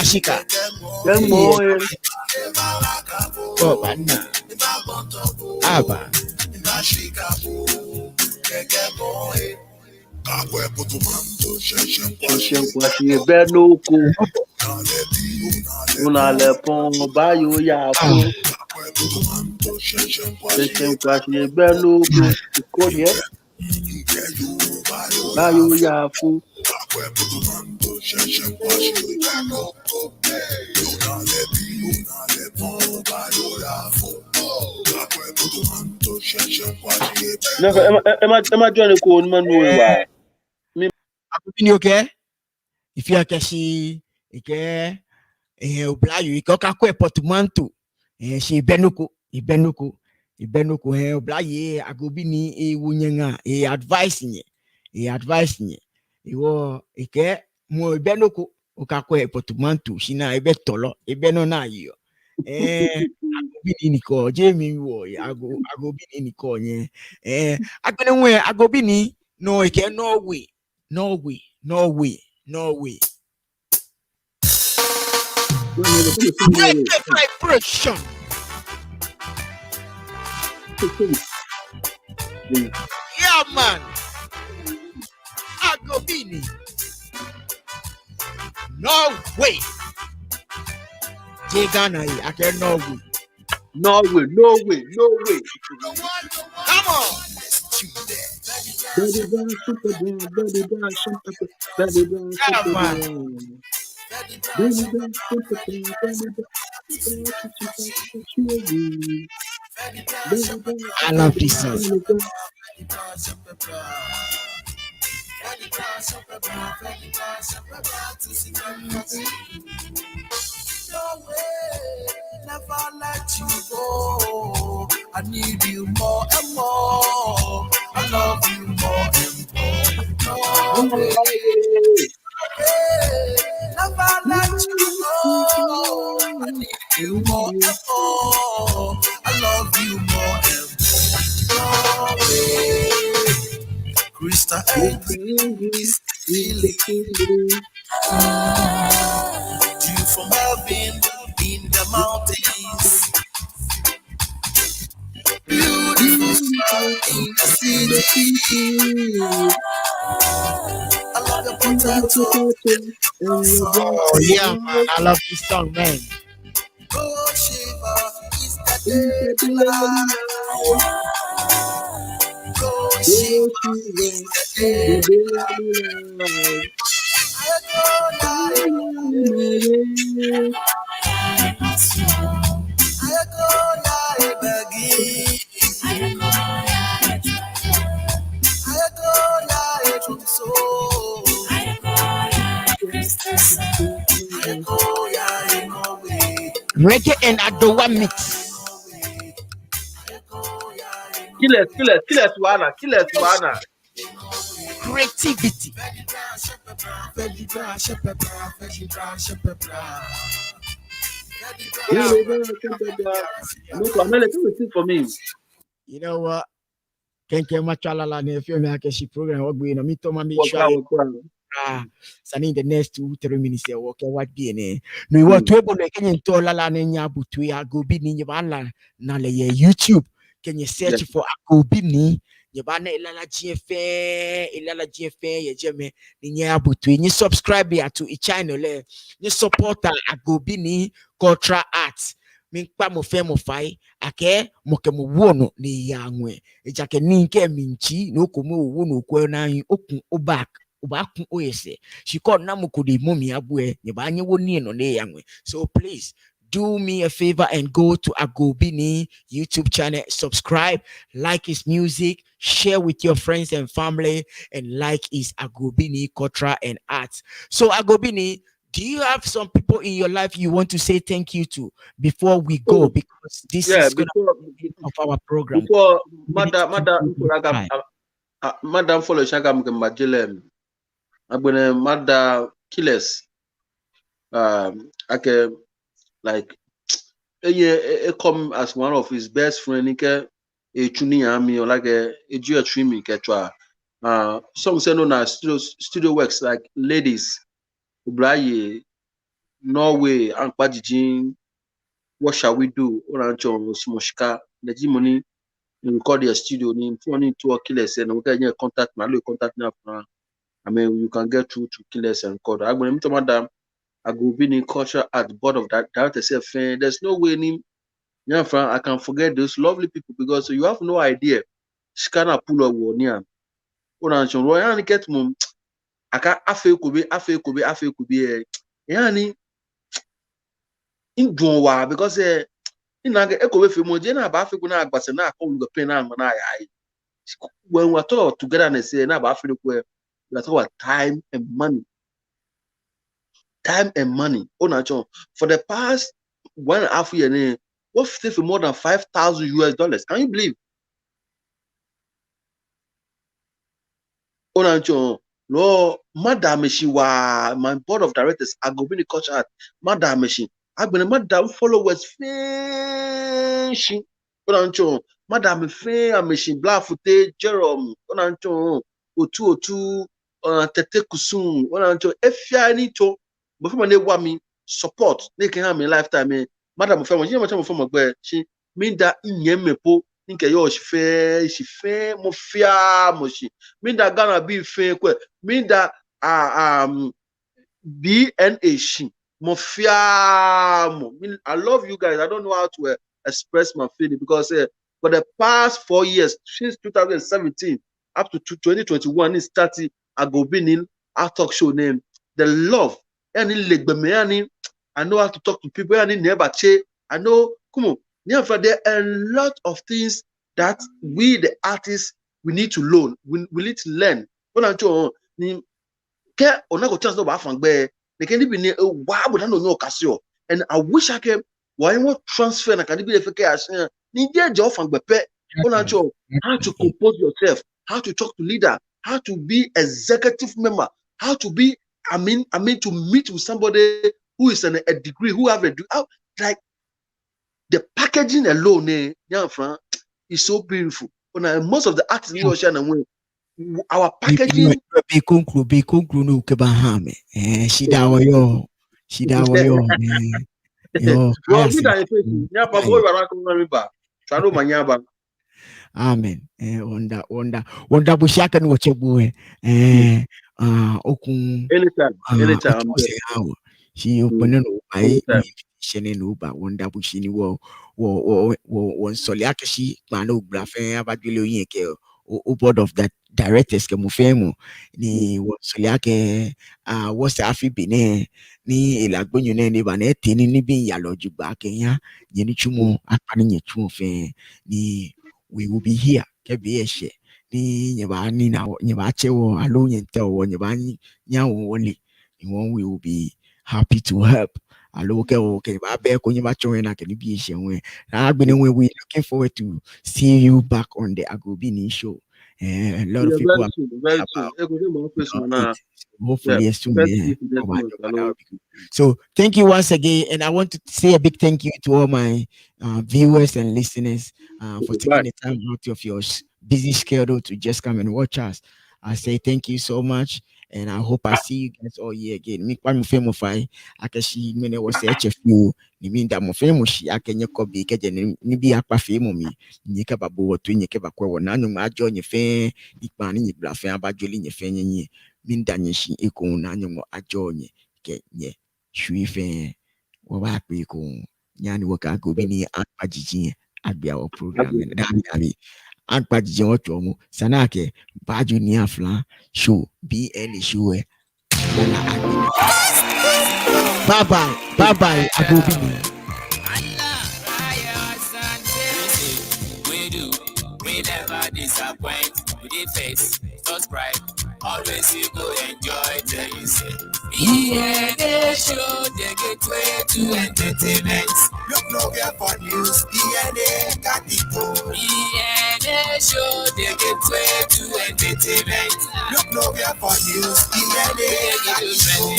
shika. Young Yeah. boy. Oh, bana. Aba. Shishem kwashi benoko. Una le pon bayo ya Ah. fo. Shishem kwashi benoko. Ikonye bayo ya fo. Never am I joining ko man no wa. Akupini okay? If you are kashi, okay? Oblayo, ikoka kwe portmanteau. She ibenuku. Oblaye, agobini, wunyenga, advice nye. Iwo, ike, mo ibenuku, okakwe portmanteau. Shina, tolo, no na yo. Agobini niko, Jamie wo, agobini niko nye. Agobini, no, ike, no way. Great vibration. Yeah, man. Agobini. No way. Jegana, I can no way. No way. Come on. Baby down, super down, baby down, super down, baby down, super Yeah, man. down. Baby down, super down, baby down, I love this song. Never let you go. I need you more and more. I love you more and more. No way. Never let you go. I need you more and more. I love you more and more. No way. Krista is feeling you from heaven in the mountains. Beautiful star in the city. I love your potato. Oh, yeah, man. I love this song, man. Go Shiva is the daylight. Go Shiva is the daylight. Reggae and Adowa mix. Kill us, Wana. Creativity. For me. You know what? Can't get much alala if you make a program. What we know, me to make sure. Sani the next 2-3 minutes ya walk what be ne no what we bo kenye to lala na nya butu ya Agobi ni nyebala na le YouTube kenye search for Agobi ni nyebana ilala GFA ye jeme ni nya butu ni subscribe ya to channel le ni supporter Agobi ni cultural arts minkpa mo fe mo fai ake mo ke mo wono ni yanwe ejake ni nke minchi no ko mo wono ko na yin okun obak ubakun oyese she called namukudi mummy abue nyebanye woni no ne yanwe. So please do me a favor and go to Agobini YouTube channel, subscribe, like his music, share with your friends and family, and like his Agobini culture and arts. So Agobini, Do you have some people in your life you want to say thank you to before we go? Oh, Because this yeah, is gonna be the end of our program. before Minutes to madam conclude this time. madam follow shagam ke majelem agbene madam killers ake like he come as one of his best friend ke e chuni ami or like e ju a trimi ke twa some say no na studio works like ladies ubraye Norway and Pajijin, what shall we do? Orancho Smoshka, the Jimony, you record your studio name, phone to a killers and we can contact my contact now. I mean, you can get through to killers and call. I'm going to madam. I go be in culture at the board of that director say, there's no way in I can forget those lovely people because you have no idea. Scanner pull up one near. Orancho Royan get mum. I can't afe could be yani in Dwa because inaga ekowe femo je na ba afiku na agbase na akọ lugo pen na na ya when we talk together and say na ba afiku we talk about time and money onacho for the past 1.5 year what for more than $5,000 can you believe onacho no madam she wa my board of directors agobini culture art madam she agbene madam followers finshi onacho madam fe ameshi blafute jerome onacho otu tete kusum onacho efia ni to before na wa mi support na ke ha me lifetime madam fe mo je mo che mo fo mo gbe shi mi da nyemepo nke yo shi fe mo fia mo shi mi da Ghana bi fe kwe mi da BNA she Mofiamo. I love you guys. I don't know how to express my feeling because for the past 4 years, since 2017 up to 2021, it's started Agobinin our talk show name. The love. I know how to talk to people. I know, come on. There are a lot of things that we, the artists, we need to learn. We need to learn. Ke onago chance no ba fangbe ne can be ne wa bo na no okasio and I wish I can why what transfer na can be the fake as ni je je fangbe pe onacho how to compose yourself how to talk to leader how to be executive member how to be I mean to meet with somebody who is a degree who have a like the packaging alone is so beautiful most of the artists in Ocean and our packaging Be conclu no ke bahame. Shida wa yo. Shida wa yo. Yo, well, kaya me se. that face, nyapa boy wara ko na riba. Charo manyaba. Amen. Wanda bushaka ni wachebuwe. Okun Anytime, I'm otu there. se hawo. Shi Mm, opene no bai anytime. shene no ba wanda bushini wo nsoli akashi kpana ogbrafe abadwele oyin ke o board of that directors ke mo femo Mm, ni wo nsoli ake wo se afi bene ni ilagbonyo ne ni ba na etini ni bi yalo jugba kenya yeni chumo apani nye chumo fe ni we will be here ke be eshe ni nyeba ni na nyeba chewo alo nyente wo nyeba nyawo woni in one we will be happy to help. Alo okay, but I when you join I can be I've been when we looking forward to see you back on the Agobini show. A lot of yeah, people very are soon, talking very soon. about Ego dey my face it. mana. So Yeah, hopefully as soon first yeah. week next month. That Hello. would be good. So thank you once again, and I want to say a big thank you to all my viewers and listeners for taking Bye. the time out of your busy schedule to just come and watch us. I say thank you so much, and I hope I see you guys all year again. Me kwa mfemo fai, akashi mene wase HFU, ni minda mfemo shi akenye kobi keje ni bi akpa femo mi, nyeke babu watu nyeke bakwe wananu majo nyefe, ikpani nyebla fe abajoli nyefe nyenye, minda nyeshi iko nanyo mo ajo nye, ke nye, shui fe, wabakwe iko, nyani waka gobini akpa jijinye, agbi our program, and dami agbajije ọtọ mu sanake baju ni afla show bn show nana agbe bye bye agobi ni. We do, we never disappoint. We dey face, subscribe, Always you go enjoy till you say. DNA show the gateway to entertainment. Look nowhere for news. DNA got it all. DNA show the gateway to entertainment. Look nowhere for news. DNA got it all.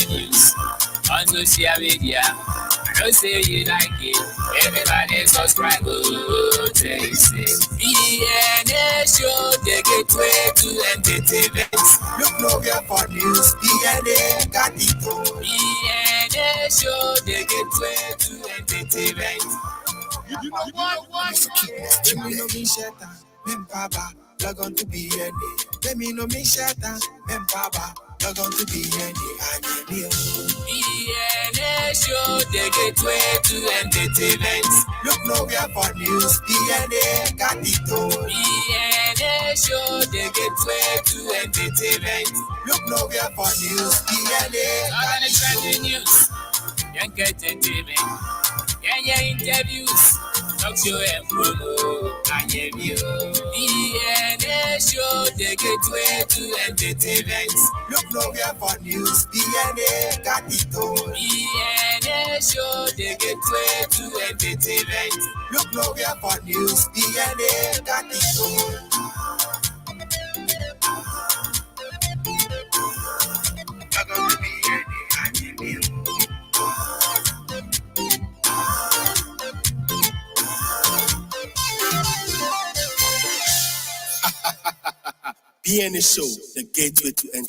On social media, I don't say you like it. Everybody subscribe. Oh, tell you say. DNA show the gateway to entertainment. Look nowhere for news. DNA got it all. DNA show the gateway to entertainment. You know what? Let me know me shatter. Membaba, log on to BNA. Let me know me shatter. Membaba, log on to BNA. DNA show the gateway to entertainment. Look nowhere for news. DNA got it all. DNA show the gateway to entertainment. Look nowhere for news. DNA got it all. News. Young entertainment. Yeah, interviews. Talk show and promo. I am you. DNA show the gateway to entertainment. Look nowhere for news. DNA got it all. DNA show the gateway to entertainment. Look nowhere for news. DNA got it all. BNA show, the gateway to entertainment.